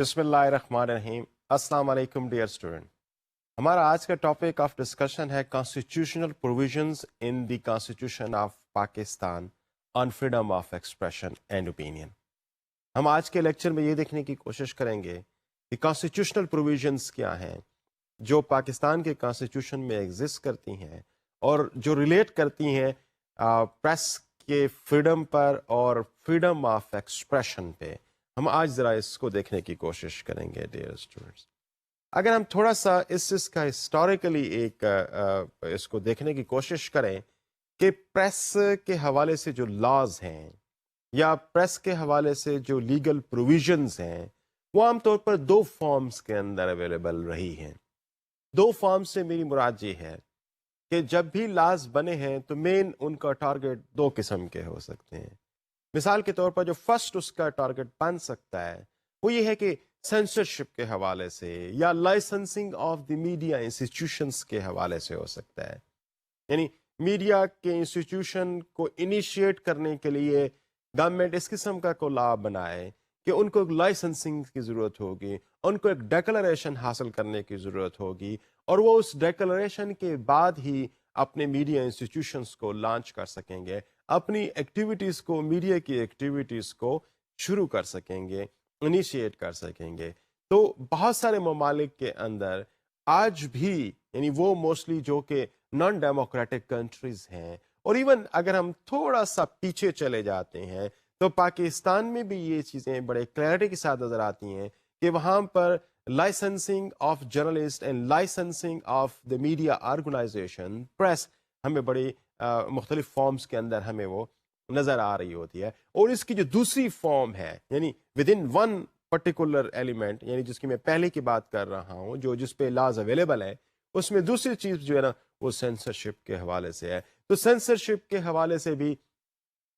بسم اللہ الرحمن الرحیم. السلام علیکم ڈیئر اسٹوڈنٹ. ہمارا آج کا ٹاپک آف ڈسکشن ہے constitutional provisions in the constitution of Pakistan on freedom of expression and opinion. ہم آج کے لیکچر میں یہ دیکھنے کی کوشش کریں گے کہ کانسٹیٹیوشنل پروویژنز کیا ہیں جو پاکستان کے کانسٹیٹیوشن میں ایگزسٹ کرتی ہیں اور جو ریلیٹ کرتی ہیں پریس کے فریڈم پر اور فریڈم آف ایکسپریشن پہ. ہم آج ذرا اس کو دیکھنے کی کوشش کریں گے ڈیئر اسٹوڈنٹس. اگر ہم تھوڑا سا اس کا ہسٹوریکلی ایک اس کو دیکھنے کی کوشش کریں کہ پریس کے حوالے سے جو لاز ہیں یا پریس کے حوالے سے جو لیگل پروویژنز ہیں وہ عام طور پر دو فارمز کے اندر اویلیبل رہی ہیں. دو فارم سے میری مراد یہ ہے کہ جب بھی لاز بنے ہیں تو مین ان کا ٹارگٹ دو قسم کے ہو سکتے ہیں. مثال کے طور پر جو فرسٹ اس کا ٹارگٹ بن سکتا ہے وہ یہ ہے کہ سینسرشپ کے حوالے سے یا licensing of the media institutions کے حوالے سے ہو سکتا ہے. یعنی میڈیا کے انسٹیٹیوشن کو انیشیٹ کرنے کے لیے گورنمنٹ اس قسم کا کو لا بنائے کہ ان کو ایک لائسنسنگ کی ضرورت ہوگی, ان کو ایک ڈیکلریشن حاصل کرنے کی ضرورت ہوگی اور وہ اس ڈیکلریشن کے بعد ہی اپنے میڈیا انسٹیٹیوشنس کو لانچ کر سکیں گے, اپنی ایکٹیویٹیز کو, میڈیا کی ایکٹیویٹیز کو شروع کر سکیں گے, انیشیٹ کر سکیں گے. تو بہت سارے ممالک کے اندر آج بھی یعنی وہ موسٹلی جو کہ نان ڈیموکریٹک کنٹریز ہیں اور ایون اگر ہم تھوڑا سا پیچھے چلے جاتے ہیں تو پاکستان میں بھی یہ چیزیں بڑے کلیئرٹی کے ساتھ نظر آتی ہیں کہ وہاں پر licensing of journalist and licensing of the media organisation press ہمیں بڑی مختلف فارمز کے اندر ہمیں وہ نظر آ رہی ہوتی ہے. اور اس کی جو دوسری فارم ہے یعنی with in one particular element یعنی جس کی میں پہلے کی بات کر رہا ہوں جو جس پہ لاز اویلیبل ہے اس میں دوسری چیز جو ہے نا وہ سینسرشپ کے حوالے سے ہے. تو سینسرشپ کے حوالے سے بھی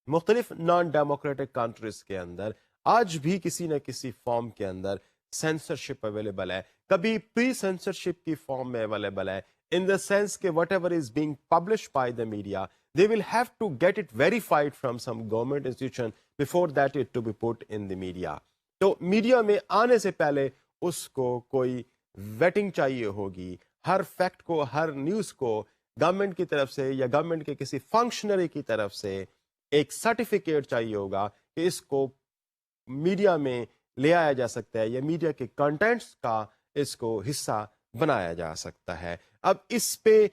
مختلف نان ڈیموکریٹک کنٹریز کے اندر آج بھی کسی نہ کسی فارم کے اندر سینسرشپ اویلیبل ہے. کبھی پری سینسرشپ کی فارم میں اویلیبل ہے in the sense کہ whatever is being published by the media, they will have to get it verified from some government institution before that it to be put in the media. تو media میں آنے سے پہلے اس کو کوئی waiting چاہیے ہوگی, ہر فیکٹ کو, ہر نیوز کو گورنمنٹ کی طرف سے یا گورنمنٹ کے کسی فنکشنری کی طرف سے ایک سرٹیفکیٹ چاہیے ہوگا کہ اس کو میڈیا میں لے آیا جا سکتا ہے یا میڈیا کے کنٹینٹس کا اس کو حصہ بنایا جا سکتا ہے. اب اس پہ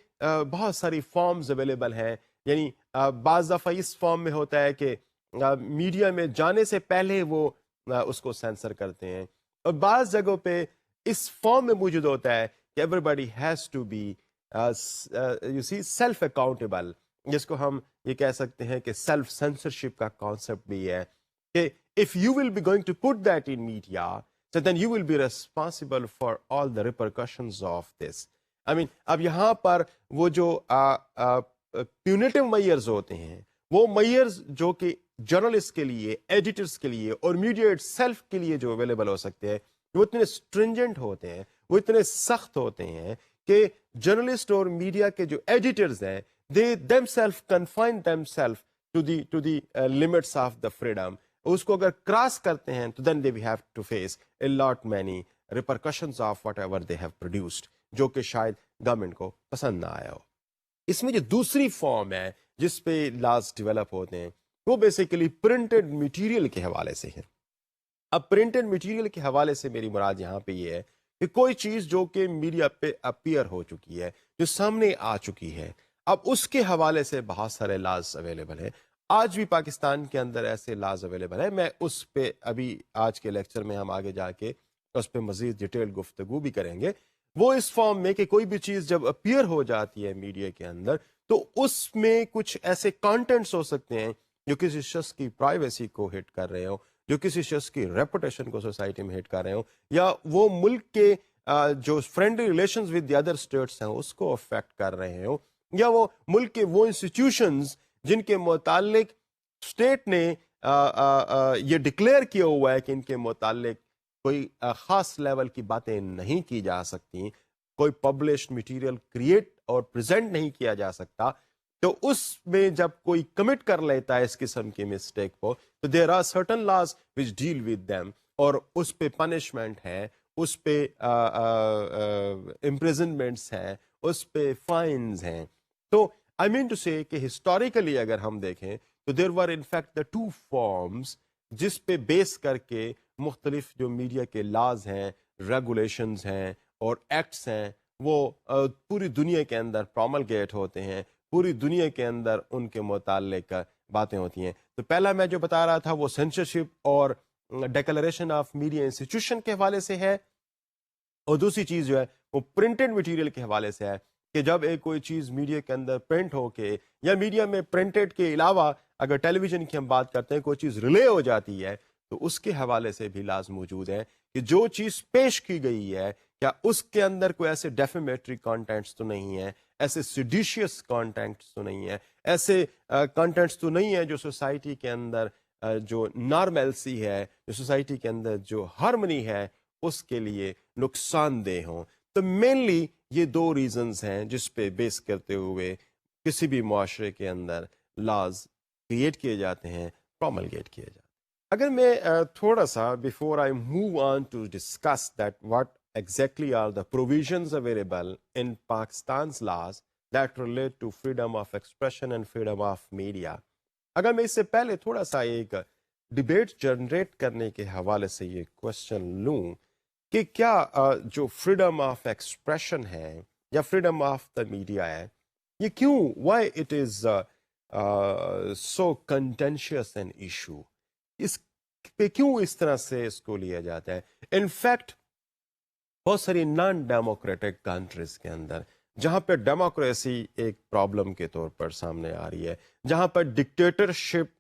بہت ساری فارمز اویلیبل ہیں. یعنی بعض دفعہ اس فارم میں ہوتا ہے کہ میڈیا میں جانے سے پہلے وہ اس کو سینسر کرتے ہیں اور بعض جگہوں پہ اس فارم میں موجود ہوتا ہے کہ everybody has to be you see self accountable, جس کو ہم یہ کہہ سکتے ہیں کہ سیلف سینسرشپ کا کانسیپٹ بھی ہے کہ if you will be going to put that in media, so then you will be responsible for all the repercussions of this. I mean, اب یہاں پر وہ جو پیونیٹیو میئرز ہوتے ہیں وہ میئرز جو کہ جرنلسٹ کے لیے, ایڈیٹرز کے لیے اور میڈیا اٹ سیلف کے لیے جو اویلیبل ہو سکتے ہیں وہ اتنے اسٹرنجنٹ ہوتے ہیں, وہ اتنے سخت ہوتے ہیں کہ جرنلسٹ اور میڈیا کے جو ایڈیٹرز ہیں they themselves confine themselves to the limits of the freedom. اس کو اگر کراس کرتے ہیں تو then they will have to face a lot many repercussions of whatever they have produced, جو کہ شاید گورنمنٹ کو پسند نہ آیا ہو. اس میں جو دوسری فارم ہے جس پہ لاز ڈیولپ ہوتے ہیں وہ بیسیکلی پرنٹڈ میٹیریل کے حوالے سے ہے. اب پرنٹڈ میٹیریل کے حوالے سے میری مراد یہاں پہ یہ ہے کہ کوئی چیز جو کہ میڈیا پہ اپیئر ہو چکی ہے, جو سامنے آ چکی ہے, اب اس کے حوالے سے بہت سارے لاز اویلیبل ہیں. آج بھی پاکستان کے اندر ایسے لاز اویلیبل ہیں. میں اس پہ ابھی آج کے لیکچر میں ہم آگے جا کے اس پہ مزید ڈیٹیل گفتگو بھی کریں گے. وہ اس فارم میں کہ کوئی بھی چیز جب اپیئر ہو جاتی ہے میڈیا کے اندر تو اس میں کچھ ایسے کانٹینٹس ہو سکتے ہیں جو کسی شخص کی پرائیویسی کو ہٹ کر رہے ہوں, جو کسی شخص کی ریپوٹیشن کو سوسائٹی میں ہٹ کر رہے ہوں, یا وہ ملک کے جو friendly relations with the other states ہیں اس کو افیکٹ کر رہے ہوں, یا وہ ملک کے وہ انسٹیٹیوشنز جن کے متعلق اسٹیٹ نے یہ ڈکلیئر کیا ہوا ہے کہ ان کے متعلق کوئی خاص لیول کی باتیں نہیں کی جا سکتی, کوئی پبلشڈ میٹیریل کریٹ اور پریزنٹ نہیں کیا جا سکتا, تو اس میں جب کوئی کمٹ کر لیتا ہے اس قسم کی مسٹیک کو تو there are certain laws which deal with them. اور اس پہ پنشمنٹ ہے, اس پہ امپریزنمنٹس ہیں, اس پہ فائنز ہیں. تو آئی مین ٹو سے کہ ہسٹوریکلی اگر ہم دیکھیں تو there were in fact the two forms جس پہ بیس کر کے مختلف جو میڈیا کے لاز ہیں, ریگولیشنز ہیں اور ایکٹس ہیں وہ پوری دنیا کے اندر پروملگیٹ ہوتے ہیں, پوری دنیا کے اندر ان کے متعلق باتیں ہوتی ہیں. تو پہلا میں جو بتا رہا تھا وہ سینسرشپ اور ڈیکلریشن آف میڈیا انسٹیٹیوشن کے حوالے سے ہے, اور دوسری چیز جو ہے وہ پرنٹڈ مٹیریل کے حوالے سے ہے کہ جب ایک کوئی چیز میڈیا کے اندر پرنٹ ہو کے یا میڈیا میں پرنٹڈ کے علاوہ اگر ٹیلی ویژن کی ہم بات کرتے ہیں کوئی چیز ریلے ہو جاتی ہے تو اس کے حوالے سے بھی لاز موجود ہے کہ جو چیز پیش کی گئی ہے کیا اس کے اندر کوئی ایسے ڈیفیمیٹری کانٹینٹس تو نہیں ہے, ایسے سیڈیشیس کانٹینٹس تو نہیں ہے, ایسے کانٹینٹس تو نہیں ہے جو سوسائٹی کے اندر جو نارملسی ہے, جو سوسائٹی کے اندر جو ہارمنی ہے اس کے لیے نقصان دہ ہوں. تو مینلی یہ دو ریزنز ہیں جس پہ بیس کرتے ہوئے کسی بھی معاشرے کے اندر لاز کریٹ کیے جاتے ہیں, پروملگیٹ کیے جاتے ہیں. اگر میں تھوڑا سا before I move on to discuss that what exactly are the provisions available in Pakistan's laws that relate to freedom of expression and freedom of media, اگر میں اس سے پہلے تھوڑا سا ایک ڈبیٹ جنریٹ کرنے کے حوالے سے یہ کوشچن لوں کہ کیا جو فریڈم آف ایکسپریشن ہے یا فریڈم آف دا میڈیا ہے یہ کیوں why it is so contentious an issue, اس پہ کیوں اس طرح سے اس کو لیا جاتا ہے. ان فیکٹ بہت ساری نان ڈیموکریٹک کنٹریز کے اندر جہاں پہ ڈیموکریسی ایک پرابلم کے طور پر سامنے آ رہی ہے, جہاں پر ڈکٹیٹرشپ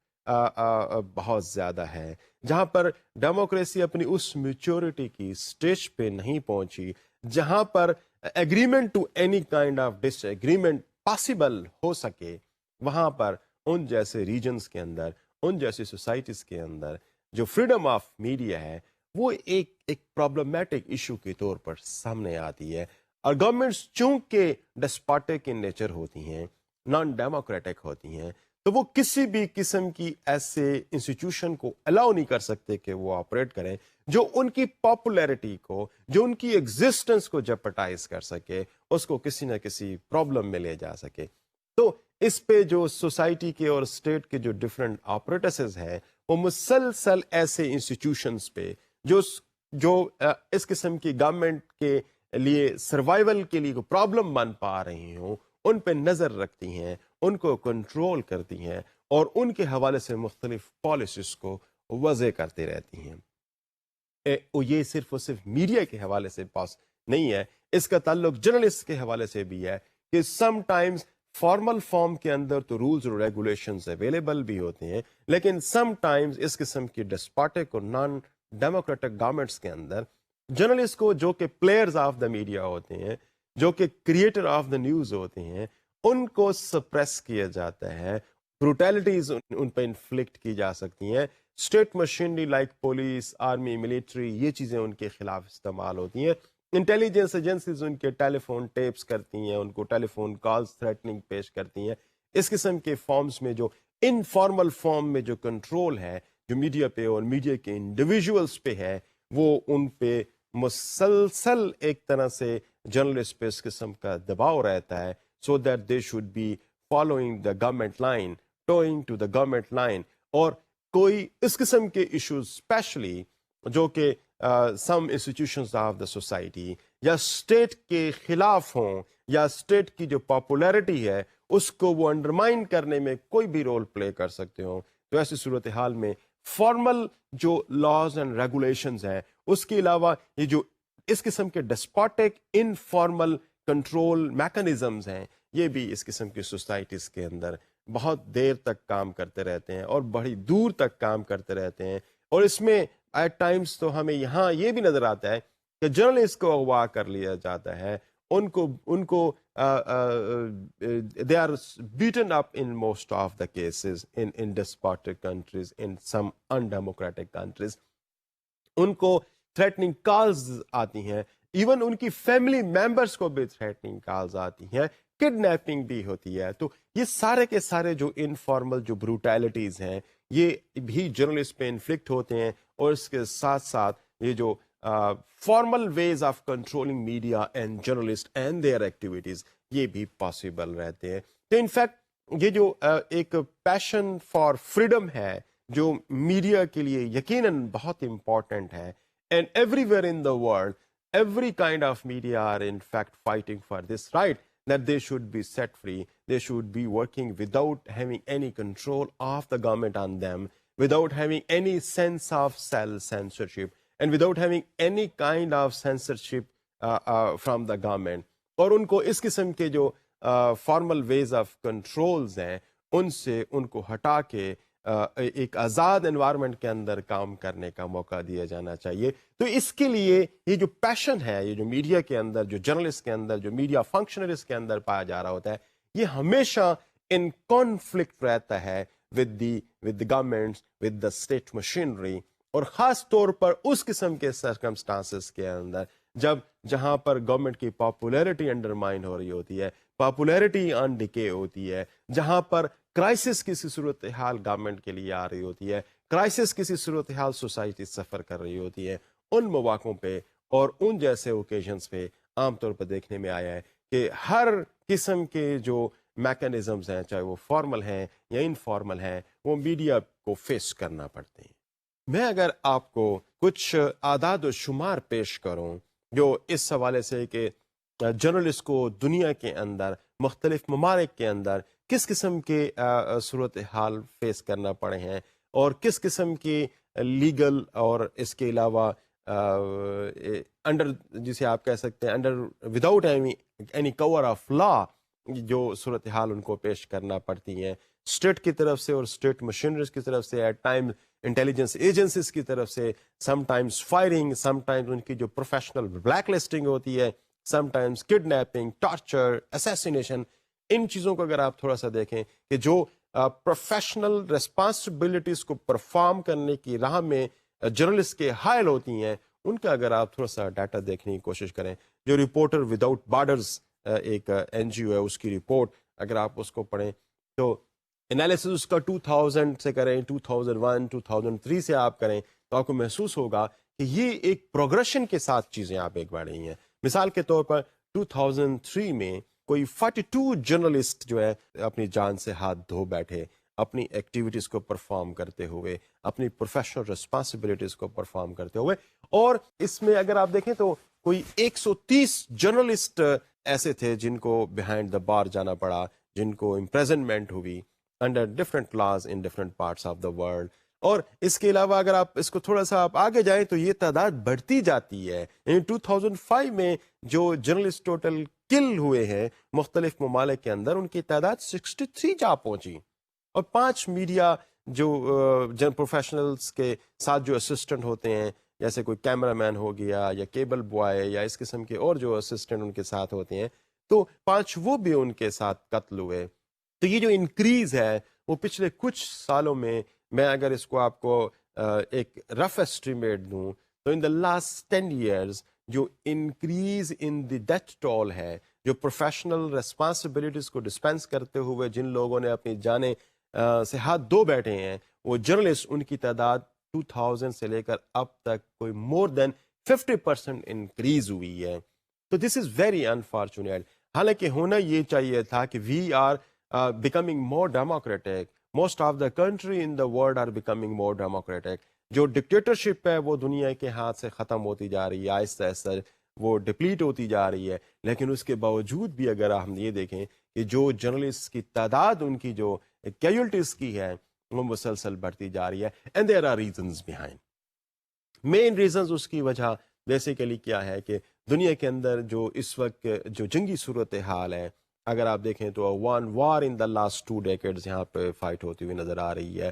بہت زیادہ ہے, جہاں پر ڈیموکریسی اپنی اس میچورٹی کی سٹیج پہ نہیں پہنچی, جہاں پر agreement to any kind of disagreement possible ہو سکے, وہاں پر ان جیسے ریجنز کے اندر, ان جیسی سوسائٹیز کے اندر جو فریڈم آف میڈیا ہے وہ ایک پرابلمٹک ایشو کے طور پر سامنے آتی ہے. اور گورنمنٹس چونکہ ڈسپاٹک ان نیچر ہوتی ہیں, نان ڈیموکریٹک ہوتی ہیں, تو وہ کسی بھی قسم کی ایسے انسٹیٹیوشن کو الاؤ نہیں کر سکتے کہ وہ آپریٹ کریں جو ان کی پاپولیرٹی کو, جو ان کی ایگزسٹنس کو جپٹائز کر سکے, اس کو کسی نہ کسی پرابلم میں لے جا سکے. تو اس پہ جو سوسائٹی کے اور اسٹیٹ کے جو ڈفرینٹ آپریٹرز ہیں وہ مسلسل ایسے انسٹیٹیوشنس پہ جو اس قسم کی گورنمنٹ کے لیے سروائیول کے لیے پرابلم بن پا رہی ہوں ان پہ نظر رکھتی ہیں, ان کو کنٹرول کرتی ہیں اور ان کے حوالے سے مختلف پالیسیز کو وضع کرتے رہتی ہیں. یہ صرف میڈیا کے حوالے سے پاس نہیں ہے, اس کا تعلق جرنلسٹ کے حوالے سے بھی ہے کہ سم ٹائمز فارمل فارم کے اندر تو رولز اور ریگولیشنز اویلیبل بھی ہوتے ہیں, لیکن سم ٹائمز اس قسم کی ڈسپاٹک اور نان ڈیموکریٹک گورنمنٹس کے اندر جرنلسٹ کو جو کہ پلیئرز آف دا میڈیا ہوتے ہیں, جو کہ کریٹر آف دا نیوز ہوتے ہیں, ان کو سپریس کیا جاتا ہے, بروٹیلٹیز ان پہ انفلکٹ کی جا سکتی ہیں, state machinery like police, army, military, یہ چیزیں ان کے خلاف استعمال ہوتی ہیں. انٹیلیجنس ایجنسیز ان کے ٹیلی فون ٹیپس کرتی ہیں, ان کو ٹیلی فون کالز تھریٹننگ پیش کرتی ہیں. اس قسم کے فارمز میں جو انفارمل فارم میں جو کنٹرول ہے جو میڈیا پہ اور میڈیا کے انڈیویژولس پہ ہے وہ ان پہ مسلسل ایک طرح سے جرنلسٹ پہ اس قسم کا دباؤ رہتا ہے, so that they should be following the government line, toeing to the government line. اور کوئی اس قسم کے ایشوز اسپیشلی جو کہ some institutions of the society یا اسٹیٹ کے خلاف ہوں یا اسٹیٹ کی جو پاپولیرٹی ہے اس کو وہ انڈرمائن کرنے میں کوئی بھی رول پلے کر سکتے ہوں, تو ایسی صورتحال میں فارمل جو لاز اینڈ ریگولیشنز ہیں اس کے علاوہ یہ جو اس قسم کے ڈسپاٹک انفارمل کنٹرول میکانزمز ہیں یہ بھی اس قسم کی سوسائٹیز کے اندر بہت دیر تک کام کرتے رہتے ہیں اور بڑی دور تک کام کرتے رہتے ہیں. اور اس میں ایٹ ٹائمز تو ہمیں یہاں یہ بھی نظر آتا ہے کہ جرنلسٹ کو اغوا کر لیا جاتا ہے, ان کو they are beaten up in most of the cases in despotic countries, in some undemocratic countries. ان کو تھریٹننگ کالز آتی ہیں, ایون ان کی فیملی ممبرس کو بھی تھریٹننگ کالز آتی ہیں, کڈنیپنگ بھی ہوتی ہے. تو یہ سارے کے سارے جو انفارمل جو بروٹیلٹیز ہیں یہ بھی جرنلسٹ پہ انفلکٹ ہوتے ہیں اور اس کے ساتھ ساتھ یہ جو formal ways of controlling media and journalist and their activities یہ بھی پاسبل رہتے ہیں. تو انفیکٹ یہ جو ایک پیشن فار فریڈم ہے جو میڈیا کے لیے یقیناً بہت امپورٹنٹ ہے, and every where in the world every kind of media are in fact fighting for this right, that they should be set free, they should be working without having any control of the government on them, without having any sense of self-censorship, and without having any kind of censorship from the government. اور ان کو اس قسم کے جو formal ways of controls ہیں ان سے ان کو ہٹا کے ایک آزاد انوائرمنٹ کے اندر کام کرنے کا موقع دیا جانا چاہیے. تو اس کے لیے یہ جو پیشن ہے, یہ جو میڈیا کے اندر, جو جرنلسٹ کے اندر, جو میڈیا فنکشنرز کے اندر پایا جا رہا ہوتا ہے, یہ ہمیشہ ان کانفلکٹ رہتا ہے with the governments, with the state machinery, اور خاص طور پر اس قسم کے سرکمسٹانسز کے اندر جہاں پر گورنمنٹ کی پاپولیرٹی انڈرمائن ہو رہی ہوتی ہے, پاپولیرٹی آن ڈکے ہوتی ہے, جہاں پر کرائسس کسی صورتحال گورنمنٹ کے لیے آ رہی ہوتی ہے, کرائسس کسی صورتحال سوسائٹی سفر کر رہی ہوتی ہے. ان مواقعوں پہ اور ان جیسے اوکیزنس پہ عام طور پر دیکھنے میں آیا ہے کہ ہر قسم کے جو میکانزمز ہیں, چاہے وہ فارمل ہیں یا انفارمل ہیں, وہ میڈیا کو فیس کرنا پڑتے ہیں. میں اگر آپ کو کچھ اعداد و شمار پیش کروں جو اس حوالے سے کہ جرنلسٹ کو دنیا کے اندر مختلف ممالک کے اندر کس قسم کے صورتحال فیس کرنا پڑے ہیں, اور کس قسم کی لیگل اور اس کے علاوہ انڈر, جسے آپ کہہ سکتے ہیں under without any cover of law, جو صورتحال ان کو پیش کرنا پڑتی ہیں اسٹیٹ کی طرف سے اور اسٹیٹ مشینریز کی طرف سے, ایٹ ٹائم انٹیلیجنس ایجنسیز کی طرف سے, sometimes firing, sometimes ان کی جو پروفیشنل بلیک لسٹنگ ہوتی ہے, sometimes kidnapping, torture, assassination. ان چیزوں کو اگر آپ تھوڑا سا دیکھیں کہ جو پروفیشنل ریسپانسبلٹیز کو پرفارم کرنے کی راہ میں جرنلسٹ کے حائل ہوتی ہیں, ان کا اگر آپ تھوڑا سا ڈاٹا دیکھنے کی کوشش کریں, جو رپورٹر وداؤٹ بارڈرز ایک این جی او ہے, اس کی رپورٹ اگر آپ اس کو پڑھیں تو انالیسس اس کا 2000 سے کریں, 2001 2003 سے آپ کریں, تو آپ کو محسوس ہوگا کہ یہ ایک پروگریشن کے ساتھ چیزیں آپ ایک بڑھ رہی ہیں. مثال کے طور پر 2003 میں کوئی 42 جرنلسٹ جو ہے اپنی جان سے ہاتھ دھو بیٹھے, اپنی ایکٹیویٹیز کو پرفارم کرتے ہوئے, اپنی پروفیشنل ریسپانسبلٹیز کو پرفارم کرتے ہوئے. اور اس میں اگر آپ دیکھیں تو کوئی 130 جرنلسٹ ایسے تھے جن کو بیہائنڈ دا بار جانا پڑا, جن کو امپریزنمنٹ ہوئی under different laws in different parts of the world. اور اس کے علاوہ اگر آپ اس کو تھوڑا سا آپ آگے جائیں تو یہ تعداد بڑھتی جاتی ہے. یعنی 2005 میں جو جرنلسٹ ٹوٹل کل ہوئے ہیں مختلف ممالک کے اندر, ان کی تعداد 63 جا پہنچی. اور 5 میڈیا جو پروفیشنلز کے ساتھ جو اسسٹنٹ ہوتے ہیں, جیسے کوئی کیمرہ مین ہو گیا یا کیبل بوائے یا اس قسم کے اور جو اسسٹنٹ ان کے ساتھ ہوتے ہیں, تو 5 وہ بھی ان کے ساتھ قتل ہوئے. تو یہ جو انکریز ہے وہ پچھلے کچھ سالوں میں اگر اس کو آپ کو ایک رف ایسٹیمیٹ دوں تو ان دا لاسٹ 10 ایئرز جو increase in the death toll ہے, جو پروفیشنل ریسپانسبلٹیز کو ڈسپینس کرتے ہوئے جن لوگوں نے اپنی جانیں سے ہاتھ دھو بیٹھے ہیں, وہ جرنلسٹ, ان کی تعداد 2000 سے لے کر اب تک کوئی مور دین 50% انکریز ہوئی ہے. تو دس از ویری انفارچونیٹ. حالانکہ ہونا یہ چاہیے تھا کہ we are becoming more democratic. Most of the country in the world are becoming more democratic. جو ڈکٹیٹرشپ ہے وہ دنیا کے ہاتھ سے ختم ہوتی جا رہی ہے, آہستہ آہستہ وہ ڈپلیٹ ہوتی جا رہی ہے. لیکن اس کے باوجود بھی اگر ہم یہ دیکھیں کہ جو جرنلسٹ کی تعداد, ان کی جو کیجولٹیز کی ہے, وہ مسلسل بڑھتی جا رہی ہے. And there are reasons behind. Main reasons اس کی وجہ بیسیکلی کیا ہے کہ دنیا کے اندر جو اس وقت جو جنگی صورتحال ہے, اگر آپ دیکھیں تو وار ان دا لاسٹ 2 decades یہاں پہ فائٹ ہوتی ہوئی نظر آ رہی ہے.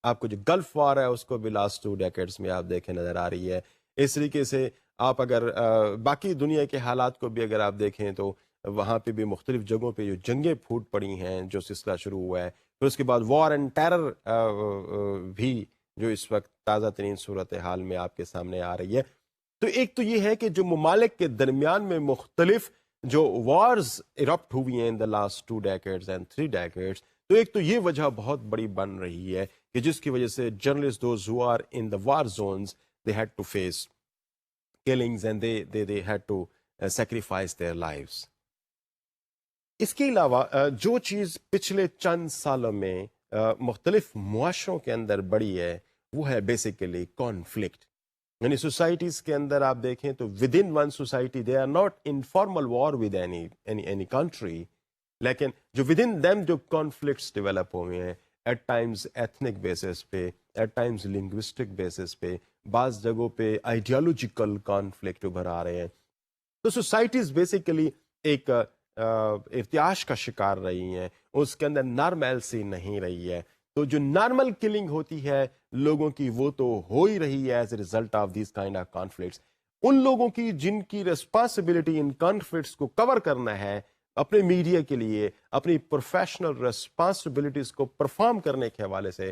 آپ کو جو گلف وار ہے اس کو بھی لاسٹ 2 decades میں آپ دیکھیں نظر آ رہی ہے. اس طریقے سے آپ اگر باقی دنیا کے حالات کو بھی اگر آپ دیکھیں تو وہاں پہ بھی مختلف جگہوں پہ جو جنگیں پھوٹ پڑی ہیں, جو سلسلہ شروع ہوا ہے. پھر اس کے بعد وار اینڈ ٹیرر بھی جو اس وقت تازہ ترین صورتحال میں آپ کے سامنے آ رہی ہے. تو ایک تو یہ ہے کہ جو ممالک کے درمیان میں مختلف جو وارز ایرپٹ ہوئی ہیں in the last 2 decades and 3 decades, تو ایک تو یہ وجہ بہت بڑی بن رہی ہے کہ جس کی وجہ سے journalist those who are in the war zones they had to face killings and they had to sacrifice their lives. اس کے علاوہ جو چیز پچھلے چند سالوں میں مختلف معاشروں کے اندر بڑھی ہے وہ ہے بیسیکلی کانفلکٹ. یعنی سوسائٹیز کے اندر آپ دیکھیں تو within one society they are not in formal war with any country, لیکن جو ود ان دیم جو کانفلکٹس ڈیولپ ہوئے ہیں ایٹ ٹائمز ایتھنک بیسس پہ، ایٹ ٹائمز لنگوسٹک بیسس پہ، بعض جگہوں پہ آئیڈیالوجیکل کانفلکٹ ابھر آ رہے ہیں. تو سوسائٹیز بیسیکلی ایک ارتعاش کا شکار رہی ہیں، اس کے اندر نارمیلسی نہیں رہی ہے. تو جو نارمل کلنگ ہوتی ہے لوگوں کی وہ تو ہو ہی رہی ہے as a result of these kind of conflicts. ان لوگوں کی جن کی ریسپانسبلٹی ان کانفلکٹس کو کور کرنا ہے اپنے میڈیا کے لیے، اپنی پروفیشنل ریسپانسبلٹیز کو پرفارم کرنے کے حوالے سے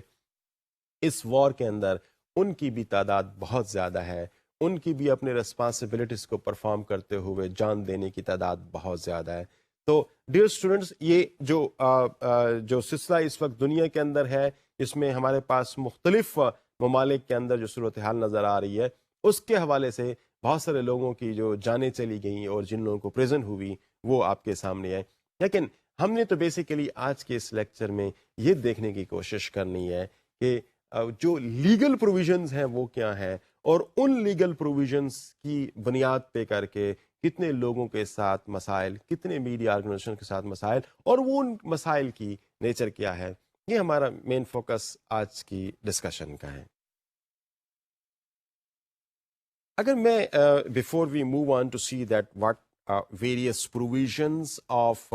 اس وار کے اندر ان کی بھی تعداد بہت زیادہ ہے. ان کی بھی اپنے ریسپانسبلٹیز کو پرفارم کرتے ہوئے جان دینے کی تعداد بہت زیادہ ہے. تو ڈیئر اسٹوڈنٹس، یہ جو سلسلہ اس وقت دنیا کے اندر ہے، اس میں ہمارے پاس مختلف ممالک کے اندر جو صورتحال نظر آ رہی ہے، اس کے حوالے سے بہت سارے لوگوں کی جو جانیں چلی گئیں اور جن لوگوں کو پریزن ہوئی وہ آپ کے سامنے ہے. لیکن ہم نے تو بیسیکلی آج کے اس لیکچر میں یہ دیکھنے کی کوشش کرنی ہے کہ جو لیگل پروویژنز ہیں وہ کیا ہیں، اور ان لیگل پروویژنز کی بنیاد پہ کر کے کتنے لوگوں کے ساتھ مسائل، کتنے میڈیا آرگنائزیشن کے ساتھ مسائل، اور وہ ان مسائل کی نیچر کیا ہے. یہ ہمارا مین فوکس آج کی ڈسکشن کا ہے. اگر میں before we move on to see that what various provisions of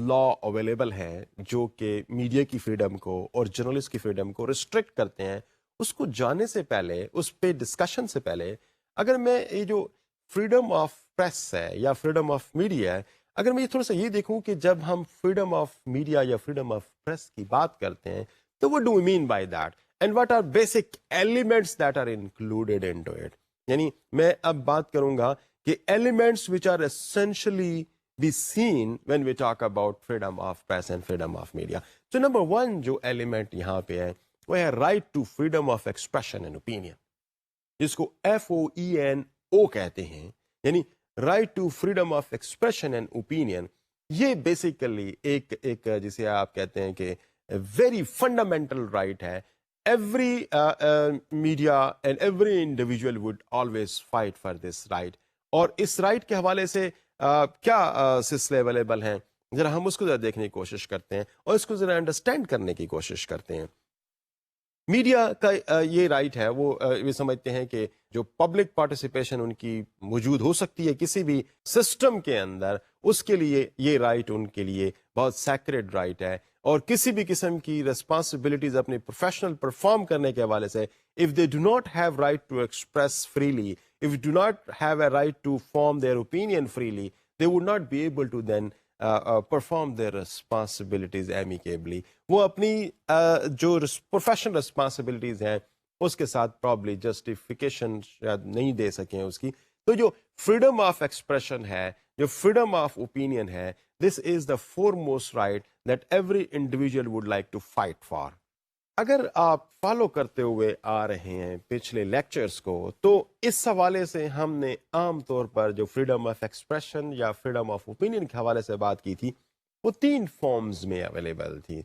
law available ہیں جو کہ میڈیا کی فریڈم کو اور جرنلسٹ کی فریڈم کو ریسٹرکٹ کرتے ہیں، اس کو جاننے سے پہلے، اس پہ ڈسکشن سے پہلے، اگر میں یہ جو فریڈم آف پریس ہے یا فریڈم آف میڈیا ہے، اگر میں تھوڑا سا یہ دیکھوں کہ جب ہم فریڈم آف میڈیا یا فریڈم آف پریس کی بات کرتے ہیں تو what do we mean by that and what are basic elements that are included into it. یعنی میں اب بات کروں گا کہ elements which are essentially be seen when we talk about freedom of press and freedom of media. So number one جو element یہاں پہ ہے وہ ہے right to freedom of expression and opinion، جس کو FOENO کہتے ہیں، یعنی right to freedom of expression and opinion. یہ بیسیکلی ایک جسے آپ کہتے ہیں کہ ویری فنڈامنٹل رائٹ ہے. Every media and every individual would always fight for this right. اور اس رائٹ کے حوالے سے کیا سلسلے اویلیبل ہیں، ذرا ہم اس کو ذرا دیکھنے کی کوشش کرتے ہیں اور اس کو ذرا انڈرسٹینڈ کرنے کی کوشش کرتے ہیں. میڈیا کا یہ رائٹ ہے، وہ یہ سمجھتے ہیں کہ جو پبلک پارٹیسپیشن ان کی موجود ہو سکتی ہے کسی بھی سسٹم کے اندر، اس کے لیے یہ رائٹ ان کے لیے بہت سیکریڈ رائٹ ہے. اور کسی بھی قسم کی ریسپانسبلٹیز اپنے پروفیشنل پرفارم کرنے کے حوالے سے if they do not have right to express freely, if do not have a right to form their opinion freely, they would not be able to then perform their responsibilities amicably. وہ اپنی جو professional responsibilities ہیں اس کے ساتھ probably justification شاید نہیں دے سکیں اس کی. تو جو فریڈم آف ایکسپریشن ہے، جو فریڈم آف اوپینین ہے، this is the foremost right that every individual would like to fight for. اگر آپ فالو کرتے ہوئے آ رہے ہیں پچھلے لیکچرز کو، تو اس حوالے سے ہم نے عام طور پر جو فریڈم آف ایکسپریشن یا فریڈم آف اوپینین کے حوالے سے بات کی تھی وہ 3 فارمز میں اویلیبل تھی.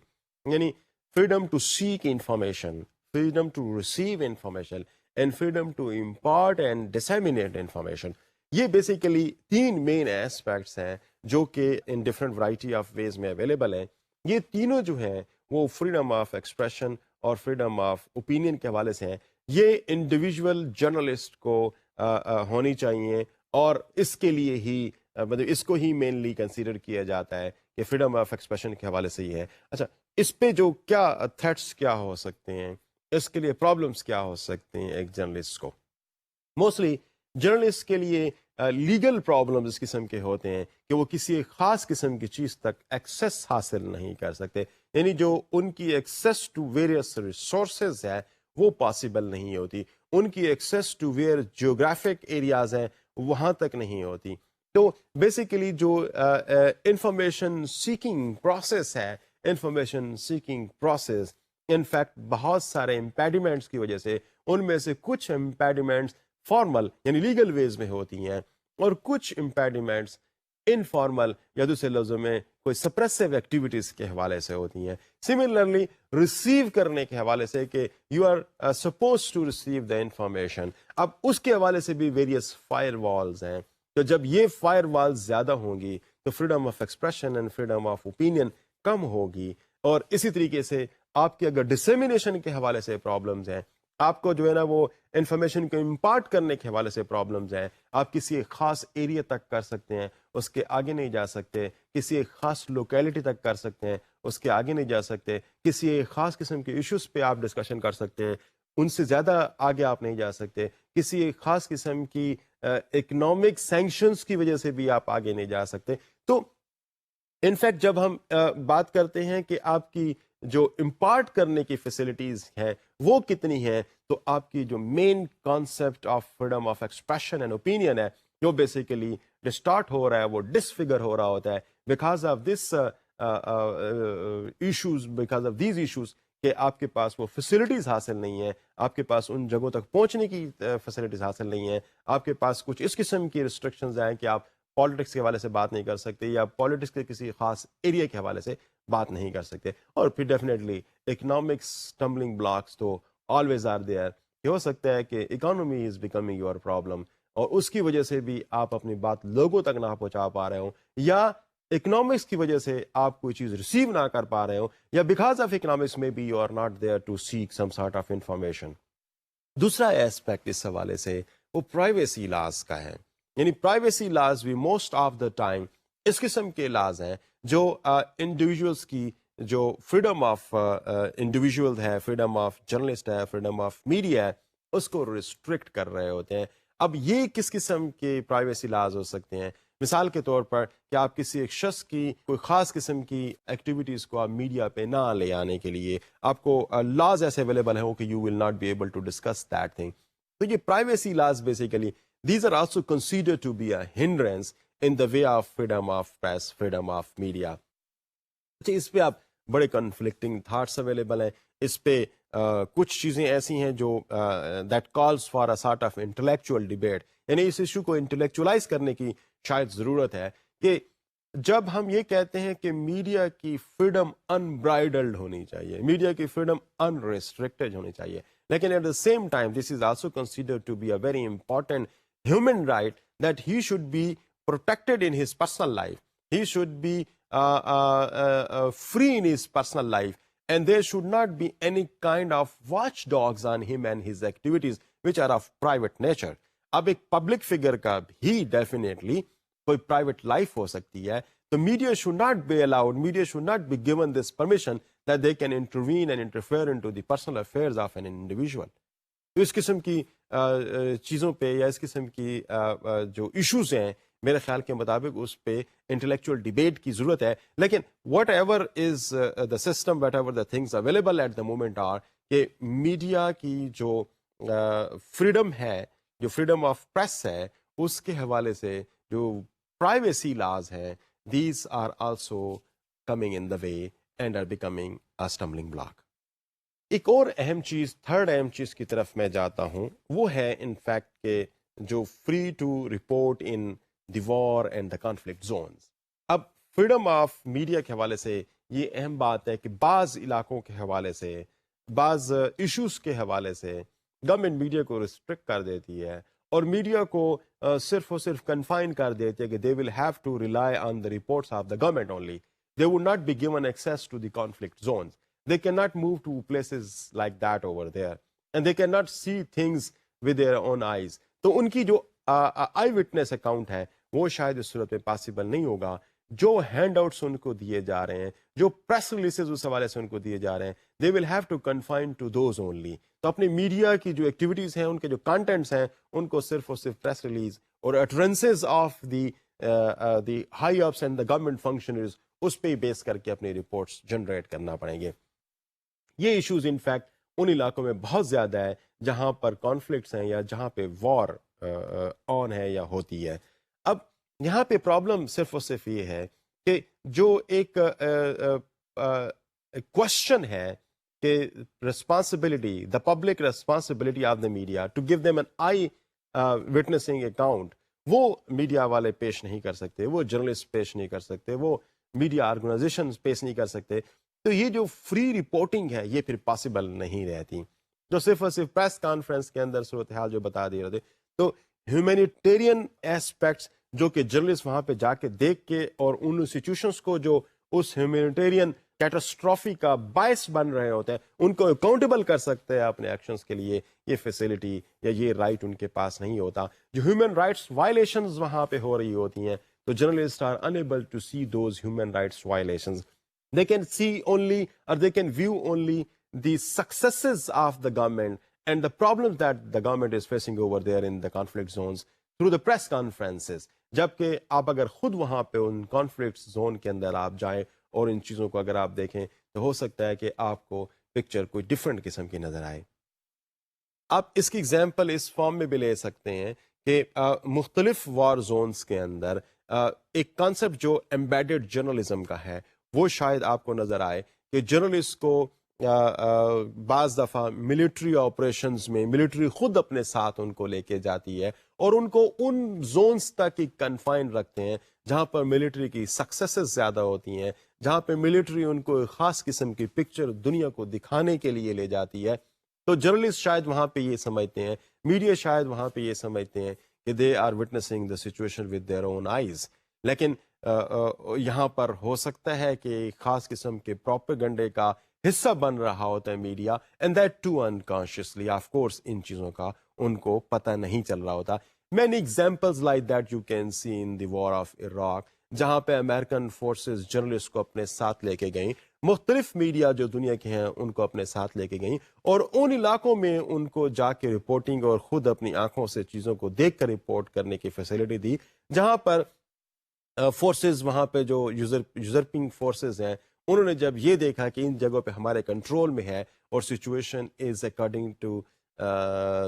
یعنی freedom to seek information, freedom to receive information and freedom to impart and disseminate information. یہ بیسیکلی 3 مین ایسپیکٹس ہیں جو کہ in different variety of ways میں اویلیبل ہیں. یہ تینوں جو ہیں وہ فریڈم آف ایکسپریشن اور فریڈم آف اوپینین کے حوالے سے ہیں. یہ انڈیویجول جرنلسٹ کو ہونی چاہیے، اور اس کے لیے ہی مطلب اس کو ہی مینلی کنسیڈر کیا جاتا ہے کہ فریڈم آف ایکسپریشن کے حوالے سے یہ ہے. اچھا، اس پہ جو کیا تھریٹس کیا ہو سکتے ہیں، اس کے لیے پرابلمس کیا ہو سکتے ہیں ایک جرنلسٹ کو. موسٹلی جرنلسٹ کے لیے لیگل پرابلمز اس قسم کے ہوتے ہیں کہ وہ کسی ایک خاص قسم کی چیز تک ایکسیس حاصل نہیں کر سکتے. یعنی جو ان کی ایکسیس ٹو ویریس ریسورسز ہے وہ پاسبل نہیں ہوتی، ان کی access to where geographic areas ہیں وہاں تک نہیں ہوتی. تو بیسیکلی جو انفارمیشن سیکنگ پروسیس ہے، information seeking process in fact بہت سارے امپیڈیمنٹس کی وجہ سے، ان میں سے کچھ امپیڈیمنٹس فارمل یعنی لیگل ویز میں ہوتی ہیں، اور کچھ امپیڈیمنٹس انفارمل یا دوسرے لفظوں میں کوئی سپریسو ایکٹیویٹیز کے حوالے سے ہوتی ہیں. سملرلی ریسیو کرنے کے حوالے سے کہ you are suppose to receive the information, اب اس کے حوالے سے بھی ویریس فائر والز ہیں. تو جب یہ فائر والز زیادہ ہوں گی تو freedom of expression and freedom of opinion کم ہوگی. اور اسی طریقے سے آپ کے اگر ڈسیمینیشن کے حوالے سے پرابلمز ہیں، آپ کو جو ہے نا وہ انفارمیشن کو امپارٹ کرنے کے حوالے سے پرابلمز ہیں، آپ کسی ایک خاص ایریا تک کر سکتے ہیں، اس کے آگے نہیں جا سکتے، کسی ایک خاص لوکیلٹی تک کر سکتے ہیں، اس کے آگے نہیں جا سکتے، کسی ایک خاص قسم کے ایشوز پہ آپ ڈسکشن کر سکتے ہیں، ان سے زیادہ آگے آپ نہیں جا سکتے، کسی ایک خاص قسم کی اکنامک سینکشنز کی وجہ سے بھی آپ آگے نہیں جا سکتے. تو انفیکٹ جب ہم بات کرتے ہیں کہ آپ کی جو امپارٹ کرنے کی فیسلٹیز ہیں وہ کتنی ہیں، تو آپ کی جو main concept of freedom of expression and opinion ہے، جو بیسیکلی ڈسٹارٹ ہو رہا ہے، وہ ڈسفگر ہو رہا ہوتا ہے because of this issues, because of these issues, کہ آپ کے پاس وہ فیسلٹیز حاصل نہیں ہیں، آپ کے پاس ان جگہوں تک پہنچنے کی فیسلٹیز حاصل نہیں ہیں، آپ کے پاس کچھ اس قسم کی ریسٹرکشنز ہیں کہ آپ پالیٹکس کے حوالے سے بات نہیں کر سکتے، یا پالیٹکس کے کسی خاص ایریا کے حوالے سے بات نہیں کر سکتے. اور پھر ڈیفینیٹلی اکنامک اسٹمبلنگ بلاکس تو آلویز آر دیئر. یہ ہو سکتا ہے کہ economy is becoming your problem, اور اس کی وجہ سے بھی آپ اپنی بات لوگوں تک نہ پہنچا پا رہے ہوں، یا اکنامکس کی وجہ سے آپ کوئی چیز ریسیو نہ کر پا رہے ہوں، یا because of economics maybe you are not there to seek some sort of information. دوسرا ایسپیکٹ اس حوالے سے وہ پرائیویسی لاز کا ہے. یعنی پرائیویسی لاز بھی موسٹ آف دا ٹائم اس قسم کے لاز ہیں جو انڈیویجولس کی جو فریڈم آف انڈیویجول ہے، فریڈم آف جرنلسٹ ہے، فریڈم آف میڈیا ہے، اس کو ریسٹرکٹ کر رہے ہوتے ہیں. اب یہ کس قسم کے پرائیویسی لاز ہو سکتے ہیں؟ مثال کے طور پر کہ آپ کسی ایک شخص کی کوئی خاص قسم کی ایکٹیویٹیز کو آپ میڈیا پہ نہ لے آنے کے لیے آپ کو لاز ایسے اویلیبل ہیں کہ you will not be able to discuss that thing. تو یہ privacy laws basically these are also considered to be a hindrance in the way of freedom of press, freedom of media. اچھا، اس پہ آپ بڑے conflicting thoughts available ہیں. اس پہ کچھ چیزیں ایسی ہیں جو that calls for a sort of intellectual debate, یعنی اس ایشو کو انٹلیکچولائز کرنے کی شاید ضرورت ہے کہ جب ہم یہ کہتے ہیں کہ میڈیا کی فریڈم انبرائڈلڈ ہونی چاہیے، میڈیا کی فریڈم انریسٹرکٹڈ ہونی چاہیے، لیکن at the same time this is also considered to be a very important human right that he should be protected in his personal life. He should be free in his personal life, and there should not be any kind of watchdogs on him and his activities which are of private nature. اب ایک public figure کا بھی definitely کوئی private life ہو سکتی ہے، تو media should not be allowed, media should not be given this permission that they can intervene and interfere into the personal affairs of an individual. تو اس قسم کی چیزوں پہ یا اس قسم کی جو ایشوز ہیں، میرے خیال کے مطابق اس پہ انٹلیکچوئل ڈیبیٹ کی ضرورت ہے. لیکن whatever is the system, whatever the things available at the moment are, کہ میڈیا کی جو فریڈم ہے، جو فریڈم آف پریس ہے، اس کے حوالے سے جو پرائیویسی لاز ہیں، these are also coming in the way and are becoming a stumbling block. ایک اور اہم چیز، تھرڈ اہم چیز کی طرف میں جاتا ہوں، وہ ہے ان فیکٹ کہ جو free to report in the war and the conflict zones. اب فریڈم آف میڈیا کے حوالے سے یہ اہم بات ہے کہ بعض علاقوں کے حوالے سے، بعض ایشوز کے حوالے سے گورنمنٹ میڈیا کو ریسٹرکٹ کر دیتی ہے، اور میڈیا کو صرف اور صرف کنفائن کر دیتی ہے کہ they will have to rely on the reports of the government only. They would not be given access to the conflict zones. They cannot move to places like that over there, and they cannot see things with their own eyes. تو ان کی جو آئی witness account ہے وہ شاید اس صورت میں possible نہیں ہوگا. جو ہینڈ آؤٹس ان کو دیے جا رہے ہیں، جو پریس ریلیسز اس حوالے سے ان کو دیے جا رہے ہیں، they will have to confine to those only. تو اپنی میڈیا کی جو ایکٹیویٹیز ہیں، ان کے جو کانٹینٹس ہیں، ان کو صرف اور صرف پریس ریلیز اور utterances of the high ups and the government functionaries, اس پہ بیس کر کے اپنی رپورٹس جنریٹ کرنا پڑیں گے. یہ ایشوز ان فیکٹ ان علاقوں میں بہت زیادہ ہے جہاں پر کانفلکٹس ہیں یا جہاں پہ وار آن ہے یا ہوتی ہے. اب یہاں پہ پرابلم صرف اور صرف یہ ہے کہ جو ایک کوشچن ہے کہ responsibility, the public responsibility of the media to give them an eye witnessing account, وہ میڈیا والے پیش نہیں کر سکتے, وہ جرنلسٹ پیش نہیں کر سکتے, وہ میڈیا آرگنائزیشن پیش نہیں کر سکتے. تو یہ جو فری رپورٹنگ ہے یہ پھر پاسبل نہیں رہتی. جو صرف اور صرف پریس کانفرنس کے اندر صورتحال جو بتا دے رہے تھے, تو ہیومینیٹیرین ایسپیکٹس جو کہ جرنلسٹ وہاں پہ جا کے دیکھ کے اور ان انسٹیٹیوشنس کو جو اس ہیومینیٹیرین کیٹاسٹرافی کا باعث بن رہے ہوتے ہیں ان کو اکاؤنٹیبل کر سکتے ہیں اپنے ایکشنز کے لیے, یہ فیسلٹی یا یہ رائٹ ان کے پاس نہیں ہوتا. جو ہیومن رائٹس وائلیشنز وہاں پہ ہو رہی ہوتی ہیں, تو journalist are enable to see those human rights violations. They can see only, or they can view only the successes of the government and the problems that the government is facing over there in the conflict zones through the press conferences. جبکہ آپ اگر خود وہاں پہ ان conflict zone کے اندر آپ جائیں اور ان چیزوں کو اگر آپ دیکھیں تو ہو سکتا ہے کہ آپ کو پکچر کوئی ڈفرینٹ قسم کی نظر آئے. آپ اس کی ایگزامپل اس فارم میں بھی لے سکتے ہیں کہ مختلف وار زونز کے اندر ایک کانسیپٹ جو ایمبیڈڈ جرنلزم کا ہے وہ شاید آپ کو نظر آئے کہ جرنلسٹ کو بعض دفعہ ملٹری آپریشنز میں ملٹری خود اپنے ساتھ ان کو لے کے جاتی ہے اور ان کو ان زونز تک ہی کنفائن رکھتے ہیں جہاں پر ملٹری کی سکسیسز زیادہ ہوتی ہیں, جہاں پہ ملٹری ان کو ایک خاص قسم کی پکچر دنیا کو دکھانے کے لیے لے جاتی ہے. تو جرنلسٹ شاید وہاں پہ یہ سمجھتے ہیں, میڈیا شاید وہاں پہ یہ سمجھتے ہیں کہ they are witnessing the situation with their own eyes. لیکن یہاں پر ہو سکتا ہے کہ خاص قسم کے پروپیگنڈے کا حصہ بن رہا ہوتا ہے media, and that too unconsciously. Of course ان چیزوں کا ان کو پتہ نہیں چل رہا ہوتا. Many examples like that you can see in the war of Iraq, جہاں پہ امریکن فورسز جرنلسٹ کو اپنے ساتھ لے کے گئیں, مختلف میڈیا جو دنیا کے ہیں ان کو اپنے ساتھ لے کے گئیں اور ان علاقوں میں ان کو جا کے رپورٹنگ اور خود اپنی آنکھوں سے چیزوں کو دیکھ کر رپورٹ کرنے کی فیسلٹی دی, جہاں پر فورسز وہاں پہ جو یوزرپنگ فورسز ہیں انہوں نے جب یہ دیکھا کہ ان جگہوں پہ ہمارے کنٹرول میں ہے اور situation is according to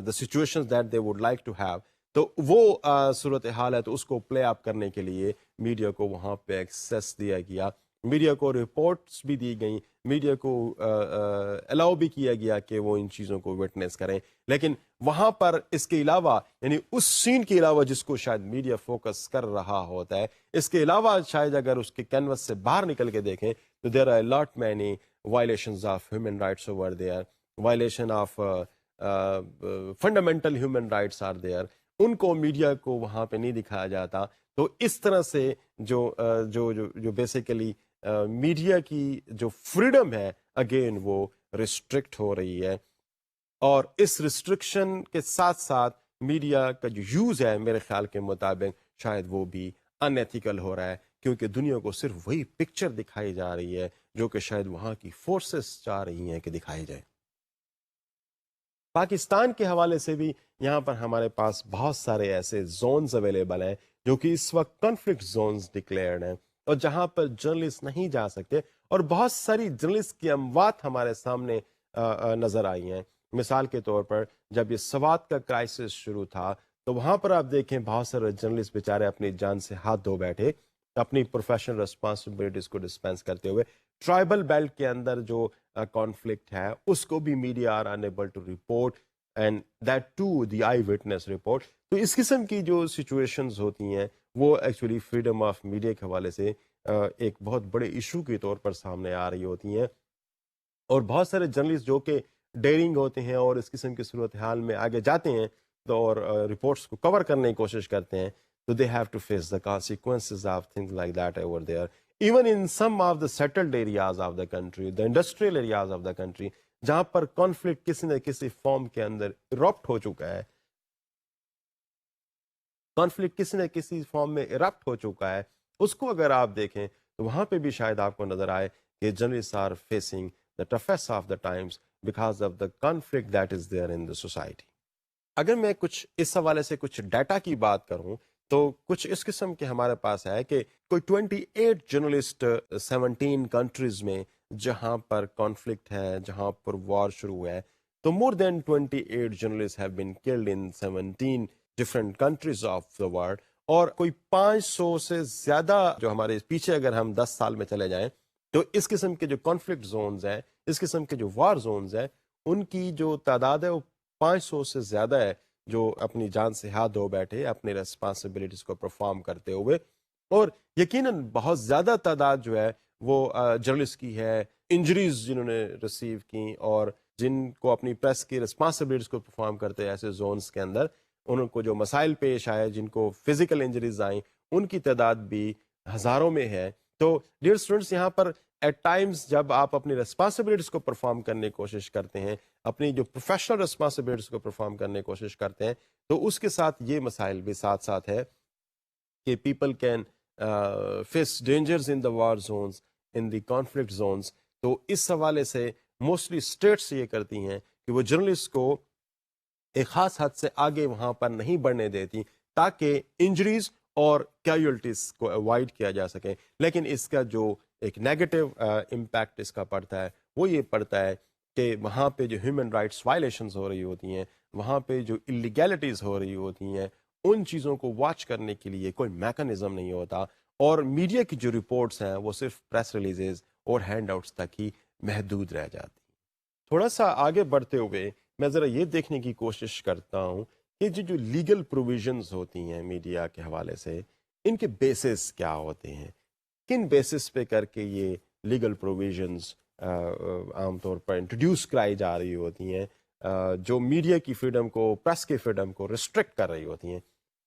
the situation that they would like to have, تو وہ صورتحال ہے تو اس کو پلے اپ کرنے کے لیے میڈیا کو وہاں پہ ایکسیس دیا گیا, میڈیا کو رپورٹس بھی دی گئیں, میڈیا کو الاؤ بھی کیا گیا کہ وہ ان چیزوں کو وٹنس کریں. لیکن وہاں پر اس کے علاوہ یعنی اس سین کے علاوہ جس کو شاید میڈیا فوکس کر رہا ہوتا ہے, اس کے علاوہ شاید اگر اس کے کینوس سے باہر نکل کے دیکھیں تو there are lot many violations of human rights over there, violation of fundamental human rights are there. ان کو میڈیا کو وہاں پہ نہیں دکھایا جاتا. تو اس طرح سے جو بیسیکلی میڈیا کی جو فریڈم ہے اگین وہ ریسٹرکٹ ہو رہی ہے, اور اس ریسٹرکشن کے ساتھ ساتھ میڈیا کا جو یوز ہے میرے خیال کے مطابق شاید وہ بھی ان ایتھیکل ہو رہا ہے, کیونکہ دنیا کو صرف وہی پکچر دکھائی جا رہی ہے جو کہ شاید وہاں کی فورسز چاہ رہی ہیں کہ دکھائی جائے. پاکستان کے حوالے سے بھی یہاں پر ہمارے پاس بہت سارے ایسے زونز اویلیبل ہیں جو کہ اس وقت کنفلکٹ زونز ڈکلیئرڈ ہیں اور جہاں پر جرنلسٹ نہیں جا سکتے, اور بہت ساری جرنلسٹ کی اموات ہمارے سامنے نظر آئی ہیں. مثال کے طور پر جب یہ سوات کا کرائسس شروع تھا تو وہاں پر آپ دیکھیں بہت سارے جرنلسٹ بیچارے اپنی جان سے ہاتھ دھو بیٹھے اپنی پروفیشنل ریسپانسبلٹیز کو ڈسپینس کرتے ہوئے. ٹرائبل بیلٹ کے اندر جو کانفلکٹ ہے اس کو بھی media are enable to report, and that too the eyewitness report. تو اس قسم کی جو سچویشنز ہوتی ہیں وہ ایکچولی فریڈم آف میڈیا کے حوالے سے ایک بہت بڑے ایشو کے طور پر سامنے آ رہی ہوتی ہیں, اور بہت سارے جرنلسٹ جو کہ ڈیئرنگ ہوتے ہیں اور اس قسم کی صورتحال میں آگے جاتے ہیں تو اور رپورٹس کو کور کرنے کی کوشش کرتے ہیں, تو they have to face the consequences of things like that over there. Even in some of the settled areas of the country, the industrial areas of the country, جہاں پر کانفلکٹ کسی نہ کسی فارم کے اندر ایرپٹ ہو چکا ہے, کانفلکٹ کسی نہ کسی فارم میں ایرپٹ ہو چکا ہے, اس کو اگر آپ دیکھیں تو وہاں پہ بھی شاید آپ کو نظر آئے کہ journalist are facing the toughest of the times because of the conflict that is there in the society. اگر میں کچھ اس حوالے سے کچھ ڈیٹا کی بات کروں تو کچھ اس قسم کے ہمارے پاس ہے کہ کوئی 28 جرنلسٹ 17 کنٹریز میں جہاں پر کانفلکٹ ہے, جہاں پر وار شروع ہے, تو more than 28 journalists have been killed in 17 different countries of the world. اور کوئی 500 سے زیادہ جو ہمارے پیچھے اگر ہم 10 سال میں چلے جائیں تو اس قسم کے جو کانفلکٹ زونز ہیں اس قسم کے جو وار زونز ہیں ان کی جو تعداد ہے وہ 500 سے زیادہ ہے جو اپنی جان سے ہاتھ دھو بیٹھے اپنی ریسپانسبلٹیز کو پرفارم کرتے ہوئے. اور یقیناً بہت زیادہ تعداد جو ہے وہ جرنلسٹ کی ہے, انجریز جنہوں نے ریسیو کی اور جن کو اپنی پریس کی ریسپانسبلٹیز کو پرفارم کرتے ایسے زونز کے اندر ان کو جو مسائل پیش آئے, جن کو فزیکل انجریز آئیں, ان کی تعداد بھی ہزاروں میں ہے. تو ڈیئر اسٹوڈنٹس, یہاں پر ایٹ ٹائمز جب آپ اپنی ریسپانسبلٹیز کو پرفارم کرنے کی کوشش کرتے ہیں, اپنی جو پروفیشنل ریسپانسبلٹیز کو پرفارم کرنے کی کوشش کرتے ہیں, تو اس کے ساتھ یہ مسائل بھی ساتھ ساتھ ہے کہ people can face dangers in the war zones, in the conflict zones. تو اس حوالے سے موسٹلی اسٹیٹس یہ کرتی ہیں کہ وہ جرنلسٹ کو ایک خاص حد سے آگے وہاں پر نہیں بڑھنے دیتی تاکہ انجریز اور کیجولٹیز کو اوائڈ کیا جا سکے. لیکن اس کا جو ایک نیگیٹو امپیکٹ اس کا پڑتا ہے وہ یہ پڑتا ہے کہ وہاں پہ جو ہیومن رائٹس وائلیشنز ہو رہی ہوتی ہیں, وہاں پہ جو اللیگیلٹیز ہو رہی ہوتی ہیں, ان چیزوں کو واچ کرنے کے لیے کوئی میکانزم نہیں ہوتا, اور میڈیا کی جو رپورٹس ہیں وہ صرف پریس ریلیزز اور ہینڈ آؤٹس تک ہی محدود رہ جاتی. تھوڑا سا آگے بڑھتے ہوئے میں ذرا یہ دیکھنے کی کوشش کرتا ہوں کہ جو لیگل پروویژنز ہوتی ہیں میڈیا کے حوالے سے, ان کے بیسس کیا ہوتے ہیں, کن بیسس پہ کر کے یہ لیگل پروویژنز عام طور پر انٹروڈیوس کرائی جا رہی ہوتی ہیں جو میڈیا کی فریڈم کو, پریس کی فریڈم کو ریسٹرکٹ کر رہی ہوتی ہیں.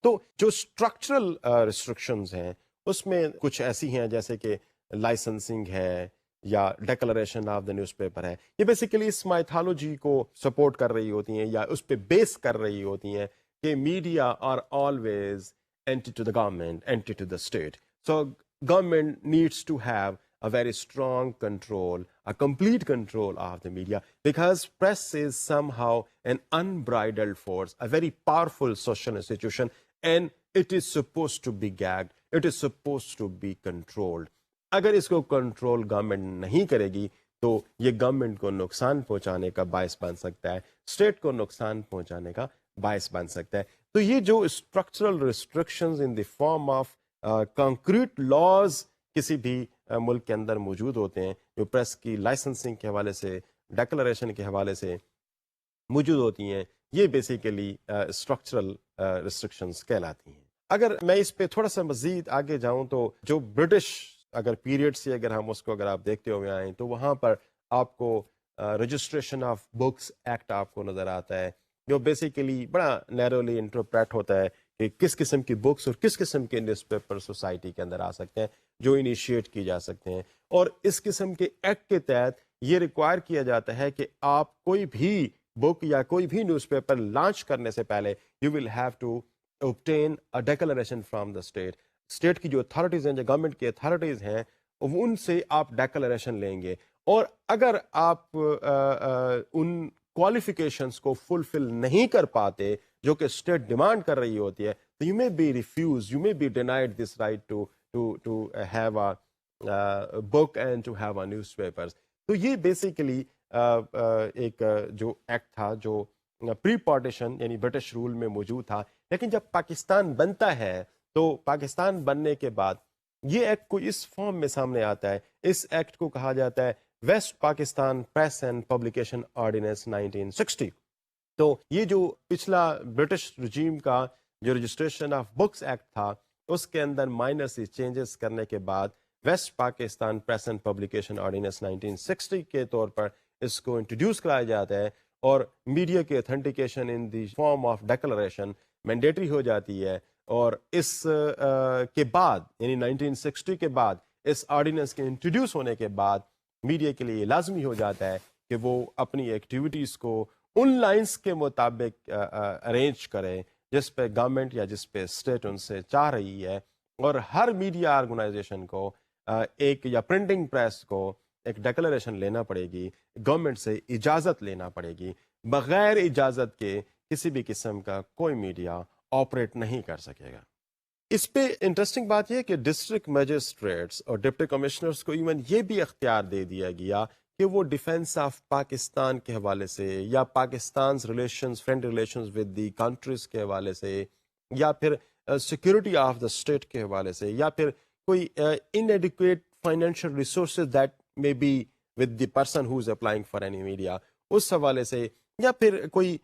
تو جو اسٹرکچرل ریسٹرکشنز ہیں اس میں کچھ ایسی ہیں جیسے کہ لائسنسنگ ہے یا declaration of the news paper ہے. یہ بیسیکلی اس مائتھالوجی کو سپورٹ کر رہی ہوتی ہیں یا اس پہ بیس کر رہی ہوتی ہیں کہ media are always anti to the government, anti to the state. So government needs to have a very strong control, a complete control of the media, because press is somehow an unbridled force, a very powerful social institution, and it is supposed to be gagged, it is supposed to be controlled. اگر اس کو control government نہیں کرے گی تو یہ government کو نقصان پہنچانے کا باعث بن سکتا ہے, اسٹیٹ کو نقصان پہنچانے کا باعث بن سکتا ہے. تو یہ جو structural restrictions in the form of concrete laws کسی بھی ملک کے اندر موجود ہوتے ہیں, جو پریس کی لائسنسنگ کے حوالے سے, ڈیکلریشن کے حوالے سے موجود ہوتی ہیں, یہ بیسیکلی اسٹرکچرل ریسٹرکشنز کہلاتی ہیں. اگر میں اس پہ تھوڑا سا مزید آگے جاؤں تو جو برٹش اگر پیریڈ سے اگر ہم اس کو اگر آپ دیکھتے ہوئے آئیں تو وہاں پر آپ کو رجسٹریشن آف بکس ایکٹ آپ کو نظر آتا ہے, جو بیسیکلی بڑا نیرولی انٹرپریٹ ہوتا ہے کہ کس قسم کی بکس اور کس قسم کے نیوز پیپر سوسائٹی کے اندر آ سکتے ہیں جو انیشیٹ کی جا سکتے ہیں. اور اس قسم کے ایکٹ کے تحت یہ ریکوائر کیا جاتا ہے کہ آپ کوئی بھی بک یا کوئی بھی نیوز پیپر لانچ کرنے سے پہلے you will have to obtain a declaration from the state. State کی جو اتھارٹیز ہیں, جو گورنمنٹ کی اتھارٹیز ہیں, ان سے آپ ڈیکلریشن لیں گے, اور اگر آپ ان کوالیفیکیشنس کو فلفل نہیں کر پاتے جو کہ اسٹیٹ ڈیمانڈ کر رہی ہوتی ہے, تو you may be refuse, you may be denied this right to have a book and to have a newspapers. تو یہ بیسیکلی ایک جو ایکٹ تھا جو پری پارٹیشن یعنی برٹش رول میں موجود تھا. لیکن جب پاکستان بنتا ہے تو پاکستان بننے کے بعد یہ ایکٹ کو اس فارم میں سامنے آتا ہے. اس ایکٹ کو کہا جاتا ہے West Pakistan press and publication ordinance 1960. تو یہ جو پچھلا برٹش رجیم کا جو رجسٹریشن آف بکس ایکٹ تھا اس کے اندر مائنر سی چینجز کرنے کے بعد West Pakistan press and publication ordinance 1960 کے طور پر اس کو انٹروڈیوس کرایا جاتا ہے, اور میڈیا کی authentication in the form of declaration mandatory ہو جاتی ہے. اور اس کے بعد یعنی 1960 کے بعد اس آرڈیننس کے انٹروڈیوس ہونے کے بعد میڈیا کے لیے لازمی ہو جاتا ہے کہ وہ اپنی ایکٹیویٹیز کو ان لائنز کے مطابق ارینج کرے جس پہ گورنمنٹ یا جس پہ اسٹیٹ ان سے چاہ رہی ہے. اور ہر میڈیا آرگنائزیشن کو ایک یا پرنٹنگ پریس کو ایک ڈیکلریشن لینا پڑے گی, گورنمنٹ سے اجازت لینا پڑے گی. بغیر اجازت کے کسی بھی قسم کا کوئی میڈیا آپریٹ نہیں کر سکے گا. اس پہ انٹرسٹنگ بات یہ کہ ڈسٹرکٹ میجسٹریٹس اور ڈپٹی کمشنرز کو ایون یہ بھی اختیار دے دیا گیا کہ وہ ڈیفینس آف پاکستان کے حوالے سے یا Pakistan relations, friend relations with the countries کے حوالے سے, یا پھر سیکورٹی آف دا اسٹیٹ کے حوالے سے, یا پھر کوئی inadequate financial resources that may be with the person who is applying for any media. اس حوالے سے یا پھر کوئی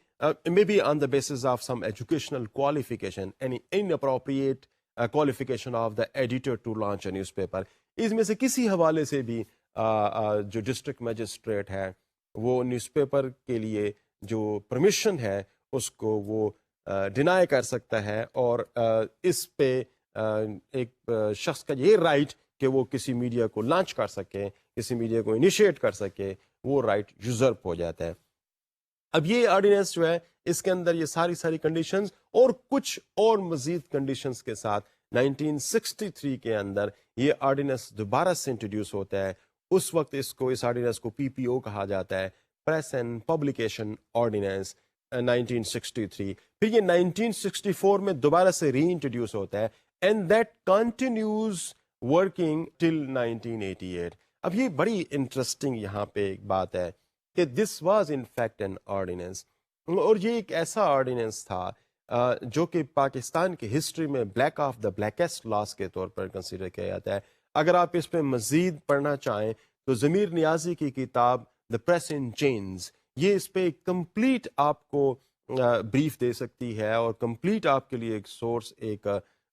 may be on the basis of some educational qualification, any inappropriate qualification of the editor to launch a newspaper. اس میں سے کسی حوالے سے بھی جو ڈسٹرکٹ مجسٹریٹ ہے وہ نیوز پیپر کے لیے جو پرمیشن ہے اس کو وہ ڈینائی کر سکتا ہے، اور اس پہ ایک شخص کا یہ رائٹ کہ وہ کسی میڈیا کو لانچ کر سکے، کسی میڈیا کو انیشیٹ کر سکے، وہ رائٹ یوزرپ ہو جاتا ہے. اب یہ آرڈیننس جو ہے اس کے اندر یہ ساری کنڈیشنز اور کچھ اور مزید کنڈیشنز کے ساتھ 1963 کے اندر یہ آرڈیننس دوبارہ سے انٹروڈیوس ہوتا ہے. اس وقت اس آرڈیننس کو PPO کہا جاتا ہے، پریس اینڈ پبلیکیشن آرڈیننس 1963. پھر یہ 1964 میں دوبارہ سے ری انٹروڈیوس ہوتا ہے، اینڈ دیٹ کنٹینیوز ورکنگ ٹل 1988. اب یہ بڑی انٹرسٹنگ یہاں پہ ایک بات ہے کہ this was in fact an ordinance, اور یہ ایک ایسا آرڈیننس تھا جو کہ پاکستان کی ہسٹری میں بلیک آف دا بلیکسٹ لاس کے طور پر کنسیڈر کیا جاتا ہے. اگر آپ اس پہ مزید پڑھنا چاہیں تو ضمیر نیازی کی کتاب دا پریس ان چینز، یہ اس پہ کمپلیٹ آپ کو بریف دے سکتی ہے، اور کمپلیٹ آپ کے لیے ایک سورس، ایک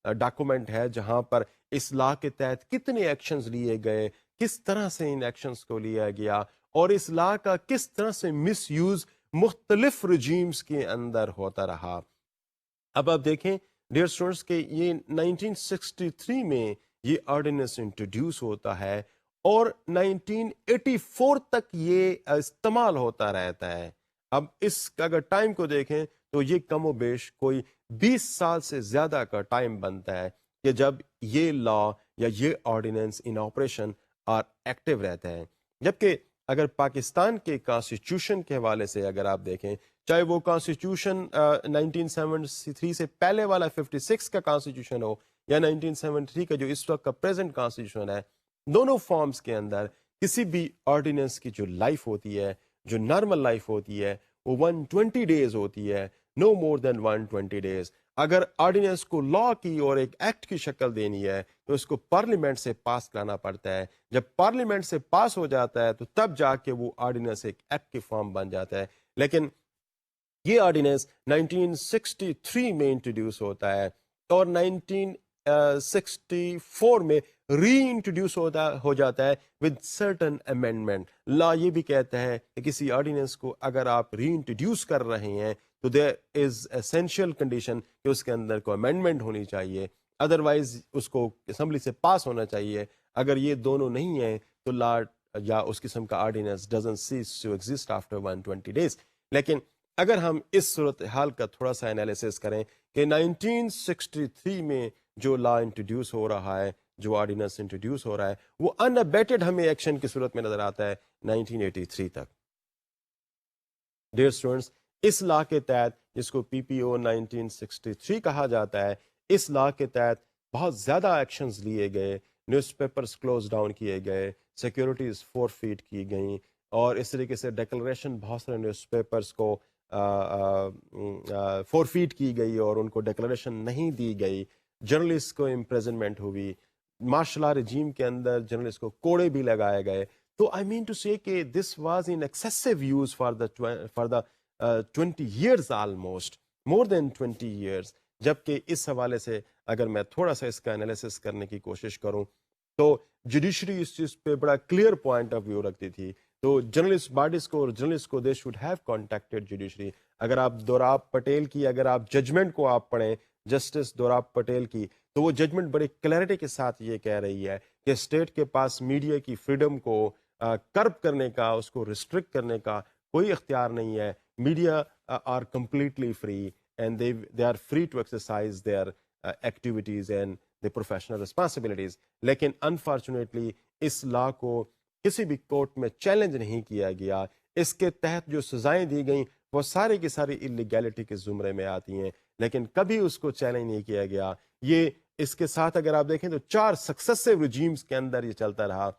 ڈاکومنٹ ہے جہاں پر اس لا کے تحت کتنے ایکشنز لیے گئے، کس طرح سے ان ایکشنز کو لیا گیا، اور اس لا کا کس طرح سے مس یوز مختلف رجیمز کے اندر ہوتا رہا. اب آپ دیکھیں ڈیئر اسٹوڈنٹس کہ یہ 1963 میں یہ آرڈیننس انٹروڈیوس ہوتا ہے اور 1984 تک یہ استعمال ہوتا رہتا ہے. اب اس کا اگر ٹائم کو دیکھیں تو یہ کم و بیش کوئی 20 سال سے زیادہ کا ٹائم بنتا ہے کہ جب یہ لا یا یہ آرڈیننس ان آپریشن اور ایکٹیو رہتا ہے. جبکہ اگر پاکستان کے کانسٹیٹیوشن کے حوالے سے اگر آپ دیکھیں، چاہے وہ کانسٹیٹیوشن 1973 سے پہلے والا 56 کا کانسٹیٹیوشن ہو یا 1973 کا جو اس وقت کا پریزنٹ کانسٹیٹیوشن ہے، دونوں فارمز کے اندر کسی بھی آرڈیننس کی جو لائف ہوتی ہے، جو نارمل لائف ہوتی ہے، وہ 120 ڈیز ہوتی ہے، نو مور دین 120 ڈیز. اگر آرڈیننس کو لا کی اور ایک ایکٹ کی شکل دینی ہے تو اس کو پارلیمنٹ سے پاس کرانا پڑتا ہے. جب پارلیمنٹ سے پاس ہو جاتا ہے تو تب جا کے وہ آرڈیننس ایک ایکٹ کی فارم بن جاتا ہے. لیکن یہ آرڈیننس 1963 میں انٹروڈیوس ہوتا ہے اور 1964 میں ری انٹروڈیوس ہو جاتا ہے ود سرٹن امینڈمنٹ. لا یہ بھی کہتا ہے کہ کسی آرڈیننس کو اگر آپ ری انٹروڈیوس کر رہے ہیں تو دیر از اسینشیل کنڈیشن کہ اس کے اندر کوئی امینڈمنٹ ہونی چاہیے، ادروائز اس کو اسمبلی سے پاس ہونا چاہیے. اگر یہ دونوں نہیں ہیں تو لا یا اس قسم کا ordinance doesn't cease to exist after 120 days. لیکن اگر ہم اس صورتحال کا تھوڑا سا انالیسس کریں کہ 1963 میں جو لا انٹروڈیوس ہو رہا ہے، جو آرڈیننس انٹروڈیوس ہو رہا ہے، وہ ان ابیٹڈ ہمیں ایکشن کی صورت میں نظر آتا ہے 1983 تک. ڈیئر اسٹوڈنٹس، اس لا کے تحت جس کو PPO 1963 کہا جاتا ہے، اس لا کے تحت بہت زیادہ ایکشنز لیے گئے، نیوز پیپرز کلوز ڈاؤن کیے گئے، سیکیورٹیز فورفیٹ کی گئیں، اور اس طریقے سے ڈیکلریشن بہت سارے نیوز پیپرز کو فورفیٹ کی گئی اور ان کو ڈیکلریشن نہیں دی گئی. جرنلسٹ کو امپریزنمنٹ ہوئی، مارشل لا رجیم کے اندر جرنلسٹ کو کوڑے بھی لگائے گئے. تو آئی مین to say that this was in excessive use for the 20 years almost, more than 20 years. جبکہ اس حوالے سے اگر میں تھوڑا سا اس کا انالیسس کرنے کی کوشش کروں تو جوڈیشری اس چیز پہ بڑا کلیئر پوائنٹ آف ویو رکھتی تھی. تو جرنلسٹ باڈیز کو اور جرنلسٹ کو they should have contacted judiciary. اگر آپ دوراب پٹیل کی اگر آپ ججمنٹ کو آپ پڑھیں، جسٹس دوراب پٹیل کی، تو وہ ججمنٹ بڑی کلیئرٹی کے ساتھ یہ کہہ رہی ہے کہ اسٹیٹ کے پاس میڈیا کی فریڈم کو کرب کرنے کا، اس کو ریسٹرکٹ کرنے کا کوئی اختیار نہیں ہے. Media are completely free and they are free to exercise their activities and their professional responsibilities. لیکن unfortunately اس لا کو کسی بھی کورٹ میں چیلنج نہیں کیا گیا. اس کے تحت جو سزائیں دی گئیں وہ ساری کی ساری illegality کے زمرے میں آتی ہیں، لیکن کبھی اس کو چیلنج نہیں کیا گیا. یہ اس کے ساتھ اگر آپ دیکھیں تو 4 سکسیسو رجیمز کے اندر یہ چلتا رہا.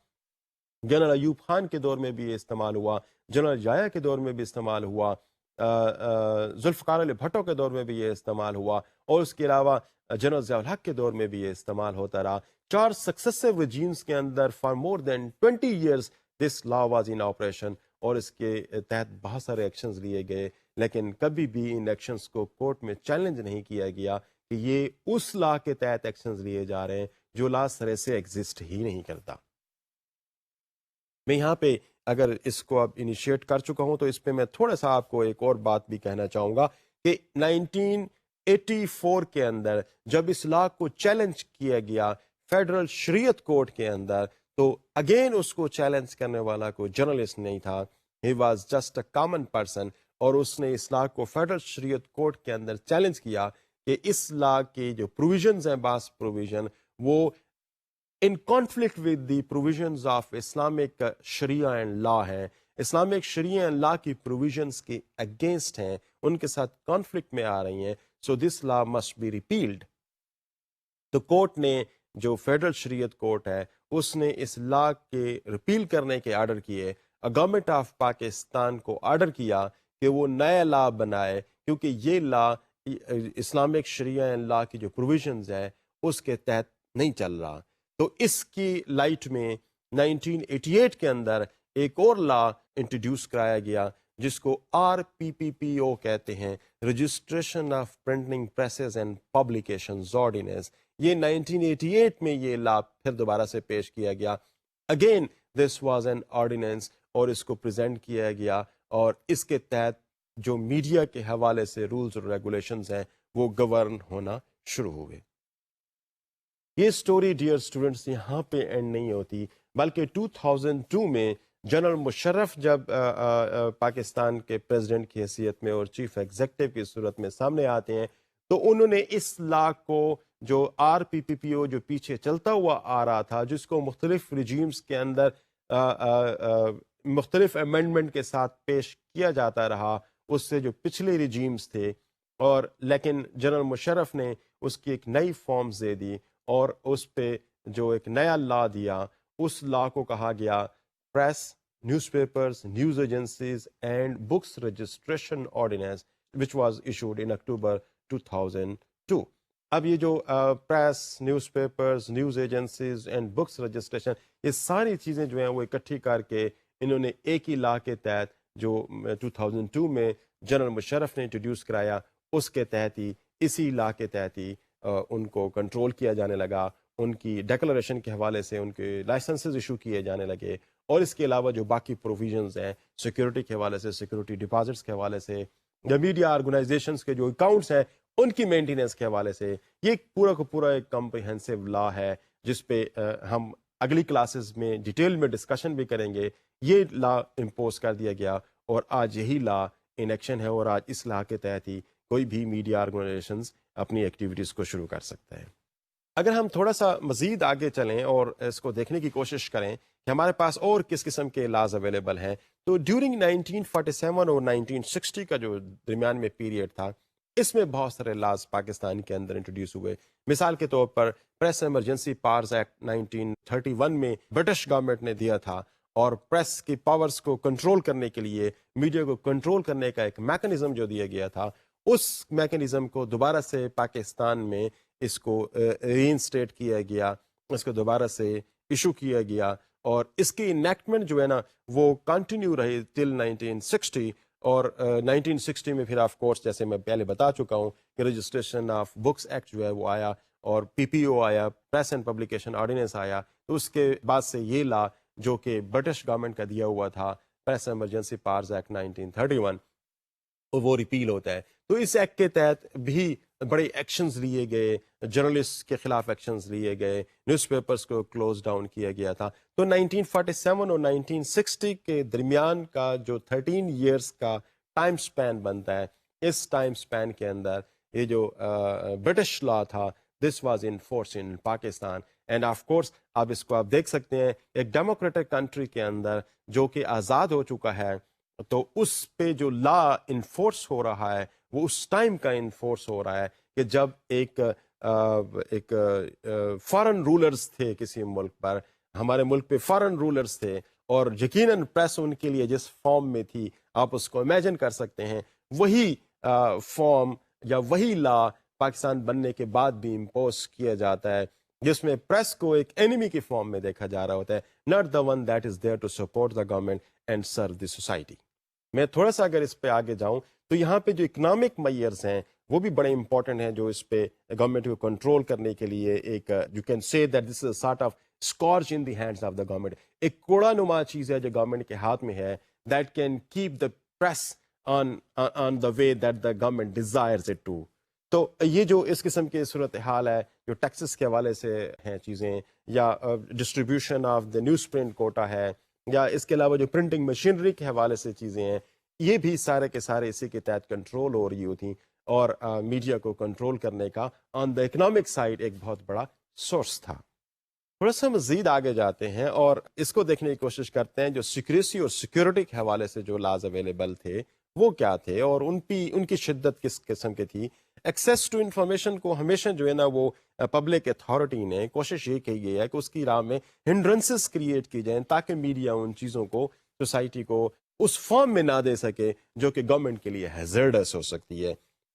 جنرل ایوب خان کے دور میں بھی یہ استعمال ہوا، جنرل جایا کے دور میں بھی استعمال ہوا، ذوالفقار علی بھٹو کے دور میں بھی یہ استعمال ہوا، اور اس کے علاوہ جنرل ضیاء الحق کے دور میں بھی یہ استعمال ہوتا رہا. 4 سکسیسو رجیمز کے اندر for more than 20 years this law was in operation اور اس کے تحت بہت سارے ایکشنز لیے گئے, لیکن کبھی بھی ان ایکشنز کو کورٹ میں چیلنج نہیں کیا گیا کہ یہ اس لا کے تحت ایکشنز لیے جا رہے ہیں جو لا سرے سے ایگزسٹ ہی نہیں کرتا. میں یہاں پہ اگر اس کو اب انیشیٹ کر چکا ہوں تو اس پہ میں تھوڑا سا آپ کو ایک اور بات بھی کہنا چاہوں گا کہ 1984 کے اندر جب اس لا کو چیلنج کیا گیا فیڈرل شریعت کورٹ کے اندر, تو اگین اس کو چیلنج کرنے والا کوئی جرنلسٹ نہیں تھا, he was just a common person, اور اس نے اس لا کو فیڈرل شریعت کورٹ کے اندر چیلنج کیا کہ اس لا کے جو پروویژنز ہیں, بعض پروویژن وہ in conflict with the provisions of Islamic Sharia and law ہیں, اسلامک شریعہ اینڈ لا کی پروویژنس کے اگینسٹ ہیں, ان کے ساتھ کانفلکٹ میں آ رہی ہیں, سو دس لا مسٹ بی ریپیلڈ. تو کورٹ نے, جو فیڈرل شریعت کورٹ ہے, اس نے اس لا کے ریپیل کرنے کے آرڈر کیے. گورنمنٹ آف پاکستان کو آرڈر کیا کہ وہ نیا لا بنائے, کیونکہ یہ لا اسلامک شریعہ اینڈ لا کی جو پروویژنز ہیں اس کے تحت نہیں چل رہا. تو اس کی لائٹ میں 1988 کے اندر ایک اور لا انٹروڈیوس کرایا گیا جس کو RPPPO کہتے ہیں, registration of printing presses and publications ordinance. یہ 1988 میں یہ لا پھر دوبارہ سے پیش کیا گیا. Again this was an ordinance, اور اس کو پریزنٹ کیا گیا, اور اس کے تحت جو میڈیا کے حوالے سے رولز اور ریگولیشنز ہیں وہ گورن ہونا شروع ہو گئے. یہ سٹوری ڈیئر اسٹوڈنٹس یہاں پہ اینڈ نہیں ہوتی, بلکہ 2002 میں جنرل مشرف جب پاکستان کے پریزیڈنٹ کی حیثیت میں اور چیف ایگزیکٹو کی صورت میں سامنے آتے ہیں, تو انہوں نے اس لا کو, جو RPPPO جو پیچھے چلتا ہوا آ رہا تھا, جس کو مختلف رجیمز کے اندر مختلف امینڈمنٹ کے ساتھ پیش کیا جاتا رہا, اس سے جو پچھلے رجیمز تھے, اور لیکن جنرل مشرف نے اس کی ایک نئی فارمز دے دی, اور اس پہ جو ایک نیا لا دیا, اس لا کو کہا گیا press, newspapers, news agencies and books registration ordinance, which was issued in October 2002. اب یہ جو press, newspapers, news agencies and books registration, یہ ساری چیزیں جو ہیں وہ اکٹھی کر کے انہوں نے ایک ہی لا کے تحت جو 2002 میں جنرل مشرف نے انٹروڈیوس کرایا, اس کے تحت ہی, اسی لا کے تحت ہی ان کو کنٹرول کیا جانے لگا, ان کی ڈیکلریشن کے حوالے سے ان کے لائسنسز ایشو کیے جانے لگے, اور اس کے علاوہ جو باقی پروویژنز ہیں سیکورٹی کے حوالے سے, سیکورٹی ڈپازٹس کے حوالے سے, یا میڈیا آرگنائزیشنز کے جو اکاؤنٹس ہیں ان کی مینٹیننس کے حوالے سے, یہ پورا کا پورا ایک کمپریہنسو لا ہے جس پہ ہم اگلی کلاسز میں ڈیٹیل میں ڈسکشن بھی کریں گے. یہ لا امپوز کر دیا گیا, اور آج یہی لا ان ایکشن ہے, اور آج اس لا کے تحت ہی کوئی بھی میڈیا آرگنائزیشنز اپنی ایکٹیویٹیز کو شروع کر سکتا ہے. اگر ہم تھوڑا سا مزید آگے چلیں اور اس کو دیکھنے کی کوشش کریں کہ ہمارے پاس اور کس قسم کے لاز اویلیبل ہیں, تو ڈیورنگ 1947 اور 1960 کا جو درمیان میں پیریڈ تھا, اس میں بہت سارے لاز پاکستان کے اندر انٹروڈیوس ہوئے. مثال کے طور پر پریس ایمرجنسی پاورز ایکٹ 1931 میں برٹش گورنمنٹ نے دیا تھا, اور پریس کی پاورز کو کنٹرول کرنے کے لیے, میڈیا کو کنٹرول کرنے کا ایک میکنزم جو دیا گیا تھا, اس میکنزم کو دوبارہ سے پاکستان میں اس کو ری انسٹیٹ کیا گیا, اس کو دوبارہ سے ایشو کیا گیا, اور اس کی انیکٹمنٹ جو ہے نا وہ کنٹینیو رہی ٹل 1960. اور 1960 میں پھر آف کورس جیسے میں پہلے بتا چکا ہوں کہ رجسٹریشن آف بکس ایکٹ جو ہے وہ آیا, اور PPO آیا, پریس اینڈ پبلیکیشن آرڈیننس آیا. تو اس کے بعد سے یہ لا جو کہ برٹش گورنمنٹ کا دیا ہوا تھا, پریس ایمرجنسی پاورز ایکٹ 1931, وہ ریپیل ہوتا ہے. تو اس ایکٹ کے تحت بھی بڑے ایکشنز لیے گئے, جرنلسٹ کے خلاف ایکشنز لیے گئے, نیوز پیپرز کو کلوز ڈاؤن کیا گیا تھا. تو 1947 اور 1960 کے درمیان کا جو 13 ایئرس کا ٹائم سپین بنتا ہے, اس ٹائم سپین کے اندر یہ جو برٹش لا تھا, دس was in force in Pakistan. And of course آپ اس کو آپ دیکھ سکتے ہیں, ایک ڈیموکریٹک کنٹری کے اندر جو کہ آزاد ہو چکا ہے, تو اس پہ جو لا انفورس ہو رہا ہے وہ اس ٹائم کا انفورس ہو رہا ہے کہ جب ایک فارن رولرز تھے کسی ملک پر, ہمارے ملک پہ فارن رولرز تھے, اور یقیناً پریس ان کے لیے جس فارم میں تھی آپ اس کو امیجن کر سکتے ہیں, وہی فارم یا وہی لا پاکستان بننے کے بعد بھی امپوز کیا جاتا ہے. جس میں پریس کو ایک اینیمی کی فارم میں دیکھا جا رہا ہوتا ہے, not the one that is there to support the government and serve the society. میں تھوڑا سا اگر اس پہ آگے جاؤں تو یہاں پہ جو اکنامک میئرز ہیں وہ بھی بڑے امپورٹنٹ ہیں, جو اس پہ گورنمنٹ کو کنٹرول کرنے کے لیے ایک you can say that this is sort of scourge in the hands of the government, ایک کوڑا نما چیز ہے جو گورنمنٹ کے ہاتھ میں ہے, that can keep the press on the way that the government desires it to. تو یہ جو اس قسم کی صورتحال ہے, جو ٹیکسز کے حوالے سے ہیں چیزیں, یا distribution of the newsprint quota ہے, یا اس کے علاوہ جو پرنٹنگ مشینری کے حوالے سے چیزیں ہیں, یہ بھی سارے کے سارے اسی کے تحت کنٹرول ہو رہی ہوتی, اور میڈیا کو کنٹرول کرنے کا آن دا اکنامک سائڈ ایک بہت بڑا سورس تھا. تھوڑا سا مزید آگے جاتے ہیں اور اس کو دیکھنے کی کوشش کرتے ہیں جو سیکریسی اور سیکورٹی کے حوالے سے جو لاز اویلیبل تھے وہ کیا تھے, اور ان کی شدت کس قسم کی تھی. ایکسیس ٹو انفارمیشن کو ہمیشہ جو ہے نا وہ پبلک اتھارٹی نے کوشش یہ کی گئی ہے کہ اس کی راہ میں ہنڈرنسز کریٹ کی جائیں تاکہ میڈیا ان چیزوں کو سوسائٹی کو اس فارم میں نہ دے سکے جو کہ گورنمنٹ کے لیے ہیزرڈس ہو سکتی ہے.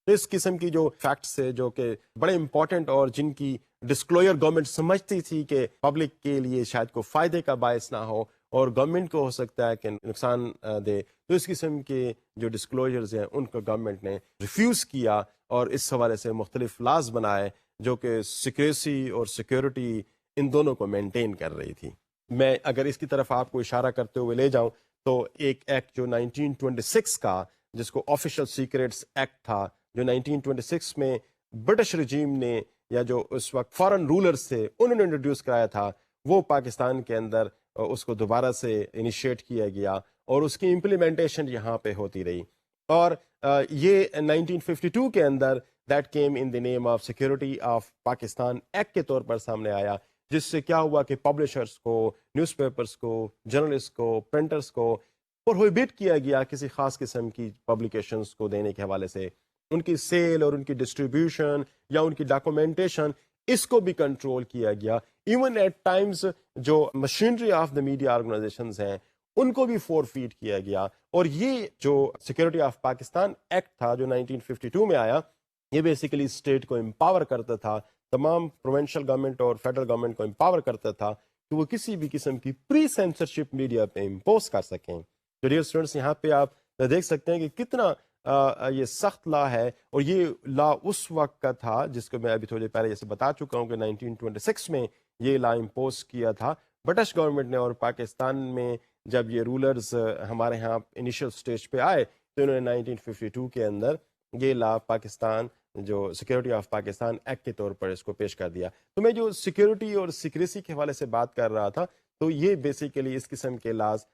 اس قسم کی جو فیکٹس ہے جو کہ بڑے امپورٹنٹ اور جن کی ڈسکلوجر گورنمنٹ سمجھتی تھی کہ پبلک کے لیے شاید کو فائدے کا باعث نہ ہو اور گورنمنٹ کو ہو سکتا ہے کہ نقصان دے, تو اس قسم کے جو ڈسکلوجرز ہیں ان کو گورنمنٹ نے ریفیوز کیا اور اس حوالے سے مختلف لاز بنائے جو کہ سیکریسی اور سیکورٹی ان دونوں کو مینٹین کر رہی تھی. میں اگر اس کی طرف آپ کو اشارہ کرتے ہوئے لے جاؤں تو ایک ایکٹ جو 1926 کا, جس کو آفیشل سیکریٹس ایکٹ تھا, جو 1926 میں برٹش رجیم نے یا جو اس وقت فارن رولرز تھے انہوں نے انٹروڈیوس کرایا تھا, وہ پاکستان کے اندر اس کو دوبارہ سے انیشیٹ کیا گیا اور اس کی امپلیمنٹیشن یہاں پہ ہوتی رہی. اور یہ 1952 کے اندر that came in the name of security of Pakistan act کے طور پر سامنے آیا, جس سے کیا ہوا کہ پبلشرز کو, نیوز پیپرز کو, جرنلسٹ کو, پرنٹرز کو پروہیبٹ کیا گیا کسی خاص قسم کی پبلیکیشنز کو دینے کے حوالے سے, ان کی سیل اور ان کی ڈسٹریبیوشن یا ان کی ڈاکومنٹیشن اس کو بھی کنٹرول کیا گیا. ایون ایٹ ٹائمز جو machinery of the media organisations ہیں ان کو بھی فور فیٹ کیا گیا. اور یہ جو سیکورٹی آف پاکستان ایکٹ تھا جو 1952 میں آیا, یہ بیسیکلی اسٹیٹ کو امپاور کرتا تھا, تمام پروونشل گورنمنٹ اور فیڈرل گورنمنٹ کو امپاور کرتا تھا کہ وہ کسی بھی قسم کی پری سینسرشپ میڈیا پہ امپوز کر سکیں. تو ڈیئر اسٹوڈنٹس, یہاں پہ آپ دیکھ سکتے ہیں کہ کتنا یہ سخت لا ہے, اور یہ لا اس وقت کا تھا جس کو میں ابھی تھوڑی پہلے جیسے بتا چکا ہوں کہ 1926 میں یہ لا امپوز کیا تھا برٹش گورنمنٹ نے. اور پاکستان میں جب یہ رولرز ہمارے ہاں انیشل سٹیج پہ آئے تو انہوں نے 1952 کے اندر یہ لا پاکستان جو سیکورٹی آف پاکستان ایکٹ کے طور پر اس کو پیش کر دیا. تو میں جو سیکورٹی اور سیکریسی کے حوالے سے بات کر رہا تھا, تو یہ بیسیکلی اس قسم کے لاز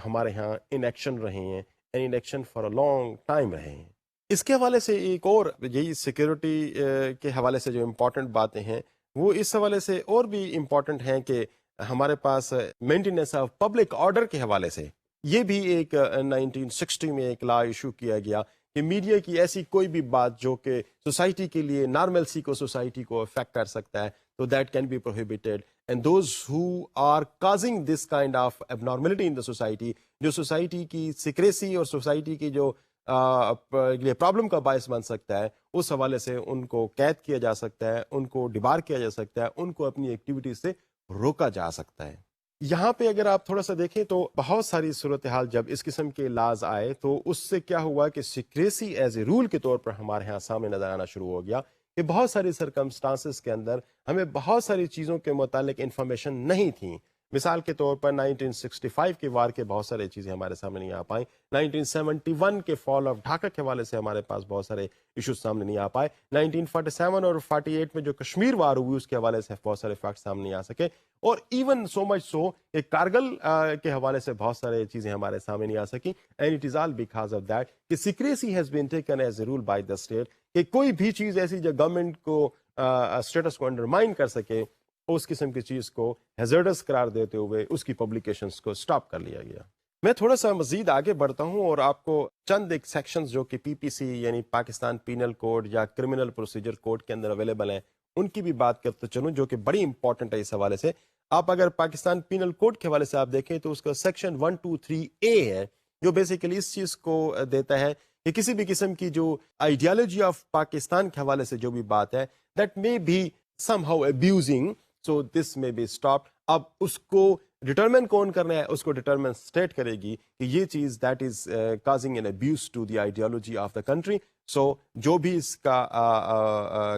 ہمارے ہاں ان ایکشن رہے ہیں, in action for a long time رہے ہیں. اس کے حوالے سے ایک اور یہی سیکورٹی کے حوالے سے جو امپورٹنٹ باتیں ہیں وہ اس حوالے سے اور بھی امپورٹنٹ ہیں کہ ہمارے پاس مینٹیننس آف پبلک آرڈر کے حوالے سے یہ بھی ایک 1960 میں ایک لا ایشو کیا گیا کہ میڈیا کی ایسی کوئی بھی بات جو کہ سوسائٹی کے لیے نارملسی کو, سوسائٹی کو افیکٹ کر سکتا ہے, تو that can be prohibited. And those who are causing this kind of abnormality in the society, جو سوسائٹی کی سیکریسی اور سوسائٹی کی جو پرابلم کا باعث بن سکتا ہے, اس حوالے سے ان کو قید کیا جا سکتا ہے, ان کو ڈبار کیا جا سکتا ہے, ان کو اپنی ایکٹیویٹیز سے روکا جا سکتا ہے. یہاں پہ اگر آپ تھوڑا سا دیکھیں تو بہت ساری صورتحال جب اس قسم کے لاز آئے تو اس سے کیا ہوا کہ سیکریسی ایز اے رول کے طور پر ہمارے ہاں سامنے نظر آنا شروع ہو گیا کہ بہت ساری سرکمسٹانسز کے اندر ہمیں بہت ساری چیزوں کے متعلق انفارمیشن نہیں تھیں. مثال کے طور پر 1965 کے وار کے بہت سارے چیزیں ہمارے سامنے نہیں آ پائیں, 1971 کے فال آف ڈھاکہ کے حوالے سے ہمارے پاس بہت سارے ایشوز سامنے نہیں آ پائے, 1947 اور 48 میں جو کشمیر وار ہوئی اس کے حوالے سے بہت سارے فیکٹ سامنے نہیں آ سکے, اور ایون سو مچ سو کہ کارگل کے حوالے سے بہت سارے چیزیں ہمارے سامنے نہیں آ سکیں. And it is all because of that کہ secrecy has been taken as a rule by the state, کہ کوئی بھی چیز ایسی جو گورنمنٹ کو اسٹیٹس کو انڈرمائن کر سکے اس قسم کی چیز کو ہیزرڈس قرار دیتے ہوئے اس کی پبلیکیشنز کو سٹاپ کر لیا گیا. میں تھوڑا سا مزید آگے بڑھتا ہوں اور آپ کو چند ایک سیکشنز جو کہ پی پی سی یعنی پاکستان پینل کوڈ یا کرمنل پروسیجر کوڈ کے اندر اویلیبل ہیں ان کی بھی بات کرتے چلوں جو کہ بڑی امپورٹنٹ ہے اس حوالے سے. آپ اگر پاکستان پینل کوڈ کے حوالے سے آپ دیکھیں تو اس کا سیکشن 123A ہے جو بیسیکلی اس چیز کو دیتا ہے کہ کسی بھی قسم کی جو آئیڈیالوجی آف پاکستان کے حوالے سے جو بھی بات ہے that may be somehow abusing so this may be stopped. اب اس کو ڈٹرمن کون کرنا ہے؟ اس کو ڈٹرمن اسٹیٹ کرے گی کہ یہ چیز that is causing an abuse to the ideology of the country. So جو بھی اس کا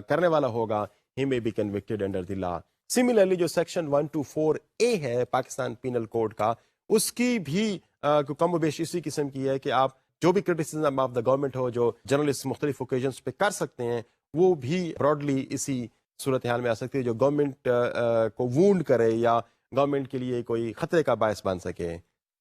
کرنے والا ہوگا he may be convicted under the law. Similarly جو سیکشن 124A ہے پاکستان پینل کوڈ کا، اس کی بھی کم و بیش اسی قسم کی ہے کہ آپ جو بھی کرٹیسزم آف دا گورنمنٹ ہو جو جرنلسٹ مختلف اوکیزنس پہ کر سکتے ہیں، وہ بھی براڈلی اسی صورتحال میں آ سکتی ہے جو گورنمنٹ کو وونڈ کرے یا گورنمنٹ کے لیے کوئی خطرے کا باعث بن سکے.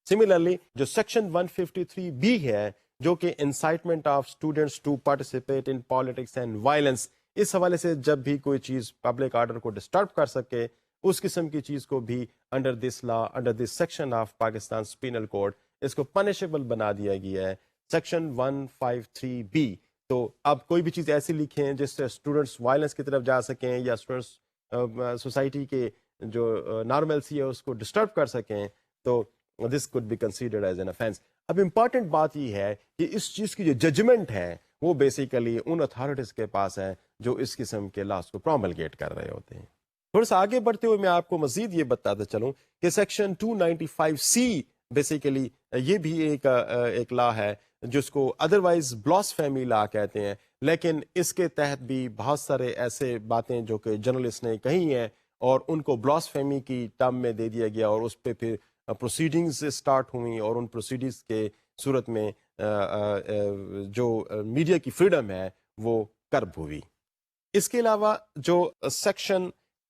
سملرلی جو سیکشن 153B ہے جو کہ incitement of students to participate in politics and violence, اس حوالے سے جب بھی کوئی چیز پبلک آرڈر کو ڈسٹرب کر سکے اس قسم کی چیز کو بھی under this law, under this section of Pakistan penal code اس کو پنشیبل بنا دیا گیا ہے. Section 153B. تو اب کوئی بھی چیز ایسی لکھیں جس سے اسٹوڈنٹس وائلنس کی طرف جا سکیں یا اسٹوڈنٹس سوسائٹی کے جو نارملسی ہے اس کو ڈسٹرب کر سکیں، تو دس could be considered as an offense. اب امپورٹنٹ بات یہ ہے کہ اس چیز کی جو ججمنٹ ہے وہ بیسیکلی ان اتھارٹیز کے پاس ہے جو اس قسم کے لاس کو پروملگیٹ کر رہے ہوتے ہیں. تھوڑا سا آگے بڑھتے ہوئے میں آپ کو مزید یہ بتاتا چلوں کہ سیکشن 295C بیسیکلی یہ بھی ایک لا ہے جس کو ادروائز بلاسفیمی لا کہتے ہیں، لیکن اس کے تحت بھی بہت سارے ایسے باتیں جو کہ جرنلسٹ نے کہی ہیں اور ان کو بلاسفیمی کی ٹرم میں دے دیا گیا اور اس پہ پھر پروسیڈنگز اسٹارٹ ہوئیں اور ان پروسیڈنگز کے صورت میں جو میڈیا کی فریڈم ہے وہ کرب ہوئی. اس کے علاوہ جو section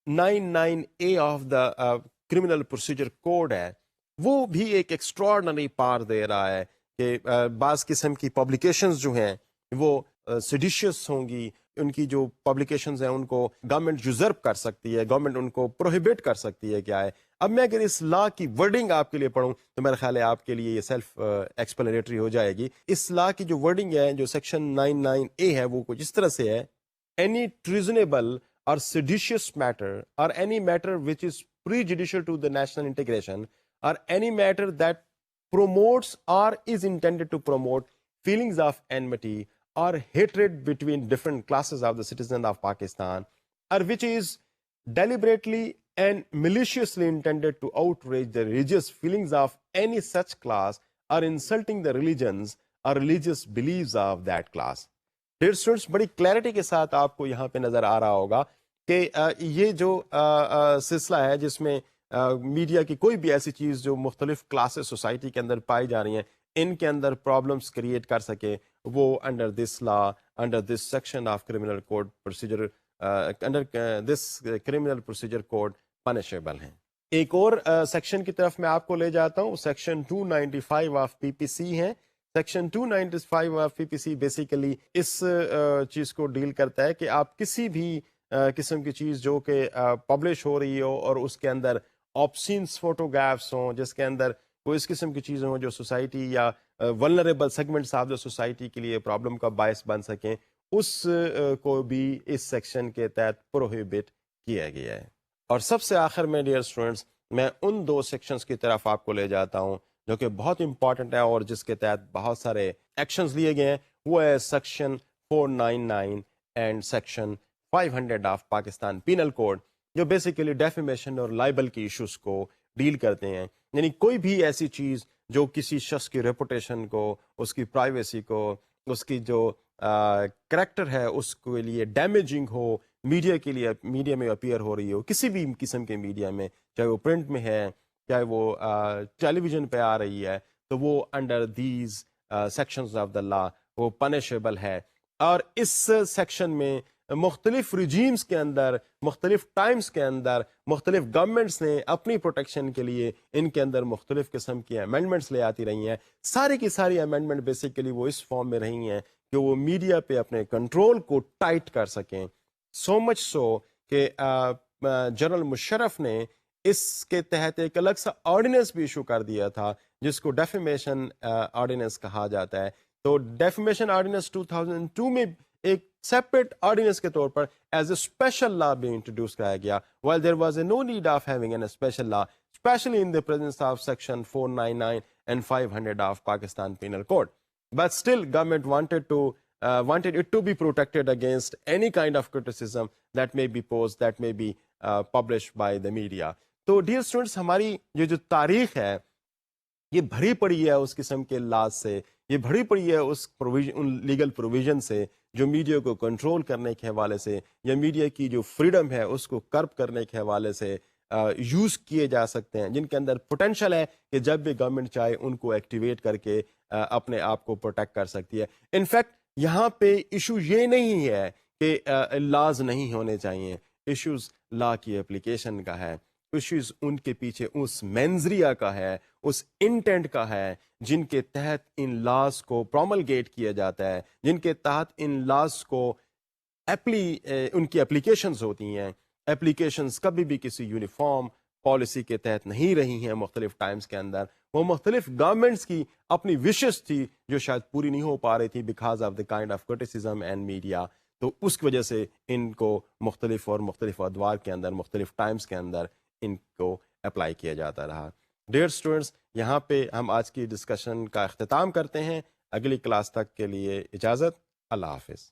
99A of the criminal procedure code ہے وہ بھی ایک ایکسٹراڈنری پار دے رہا ہے کہ بعض قسم کی پبلیکیشنز جو ہیں وہ سیڈیشیس ہوں گی، ان کی جو پبلیکیشنز ہیں ان کو گورنمنٹ یوزرپ کر سکتی ہے، گورنمنٹ ان کو پروہیبٹ کر سکتی ہے. کیا ہے اب میں اگر اس لا کی ورڈنگ آپ کے لیے پڑھوں تو میرا خیال ہے آپ کے لیے یہ سیلف ایکسپلینیٹری ہو جائے گی. اس لا کی جو ورڈنگ ہے جو سیکشن 99A ہے وہ کچھ اس طرح سے ہے: any treasonable or seditious matter or any matter which is prejudicial to the national integration or any matter that promotes or is intended to promote feelings of enmity or hatred between different classes of the citizens of Pakistan, or which is deliberately and maliciously intended to outrage the religious feelings of any such class or insulting the religions or religious beliefs of that class. Dear students, بڑی clarity کے ساتھ آپ کو یہاں پہ نظر آ رہا ہوگا کہ یہ جو سلسلہ ہے جس میں میڈیا کی کوئی بھی ایسی چیز جو مختلف کلاسز سوسائٹی کے اندر پائی جا رہی ہیں ان کے اندر پرابلمس کریٹ کر سکے، وہ under this law, under this section of criminal code procedure, under this criminal procedure code punishable ہیں. ایک اور سیکشن کی طرف میں آپ کو لے جاتا ہوں، سیکشن 295 آف PPC ہیں. سیکشن 295 آف PPC بیسیکلی اس چیز کو ڈیل کرتا ہے کہ آپ کسی بھی قسم کی چیز جو کہ پبلش ہو رہی ہو اور اس کے اندر آپسینس فوٹوگرافس ہوں، جس کے اندر کوئی اس قسم کی چیزیں ہوں جو سوسائٹی یا vulnerable segments of the society کے لیے پرابلم کا باعث بن سکیں، اس کو بھی اس سیکشن کے تحت پروہیبٹ کیا گیا ہے. اور سب سے آخر میں ڈیئر اسٹوڈنٹس میں ان دو سیکشنز کی طرف آپ کو لے جاتا ہوں جو کہ بہت امپورٹنٹ ہے اور جس کے تحت بہت سارے ایکشنز لیے گئے ہیں. وہ ہے section 499 and section 500 of Pakistan penal code, جو بیسیکلی ڈیفیمیشن اور لائبل کی ایشوز کو ڈیل کرتے ہیں. یعنی کوئی بھی ایسی چیز جو کسی شخص کی ریپوٹیشن کو، اس کی پرائیویسی کو، اس کی جو کریکٹر ہے اس کے لیے ڈیمیجنگ ہو، میڈیا کے لیے، میڈیا میں اپیئر ہو رہی ہو، کسی بھی قسم کے میڈیا میں، چاہے وہ پرنٹ میں ہے چاہے وہ ٹیلی ویژن پہ آ رہی ہے، تو وہ under these sections of the law وہ پنشیبل ہے. اور اس سیکشن میں مختلف ریجیمز کے اندر، مختلف ٹائمز کے اندر مختلف گورنمنٹس نے اپنی پروٹیکشن کے لیے ان کے اندر مختلف قسم کی امینڈمنٹس لے آتی رہی ہیں. ساری کی ساری امینڈمنٹ بیسیکلی وہ اس فارم میں رہی ہیں کہ وہ میڈیا پہ اپنے کنٹرول کو ٹائٹ کر سکیں. سو مچ سو کہ جنرل مشرف نے اس کے تحت ایک الگ سا آرڈیننس بھی ایشو کر دیا تھا جس کو ڈیفیمیشن آرڈیننس کہا جاتا ہے. تو ڈیفیمیشن آرڈیننس 2002 میں ایک سیپریٹ آرڈیننس کے طور پر ایز اے اسپیشل لا بھی انٹروڈیوس کرایا گیا. while there was no need of having a special law, especially in the presence of section 499 and 500 of Pakistan Penal Code. But still government wanted it to be protected against any kind of criticism that may be posed, that may be published by the media. تو dear students ہماری یہ جو تاریخ ہے یہ بھری پڑی ہے اس قسم کے لاز سے, یہ بھری پڑی ہے ان لیگل پروویژن سے جو میڈیا کو کنٹرول کرنے کے حوالے سے یا میڈیا کی جو فریڈم ہے اس کو کرب کرنے کے حوالے سے یوز کیے جا سکتے ہیں, جن کے اندر پوٹینشیل ہے کہ جب بھی گورنمنٹ چاہے ان کو ایکٹیویٹ کر کے اپنے آپ کو پروٹیکٹ کر سکتی ہے. انفیکٹ یہاں پہ ایشو یہ نہیں ہے کہ لاز نہیں ہونے چاہیے, ایشوز لا کی اپلیکیشن کا ہے, ایشوز ان کے پیچھے اس مینزریا کا ہے, اس انٹینٹ کا ہے جن کے تحت ان لاز کو پروملگیٹ کیا جاتا ہے, جن کے تحت ان لاز کو ان کی اپلیکیشنز ہوتی ہیں. اپلیکیشنز کبھی بھی کسی یونیفارم پالیسی کے تحت نہیں رہی ہیں مختلف ٹائمز کے اندر, وہ مختلف گورنمنٹس کی اپنی وشز تھی جو شاید پوری نہیں ہو پا رہی تھی because of the kind of criticism and media. تو اس کی وجہ سے ان کو مختلف ادوار کے اندر مختلف ٹائمز کے اندر ان کو اپلائی کیا جاتا رہا. ڈیئر اسٹوڈنٹس, یہاں پہ ہم آج کی ڈسکشن کا اختتام کرتے ہیں. اگلی کلاس تک کے لیے اجازت, اللہ حافظ.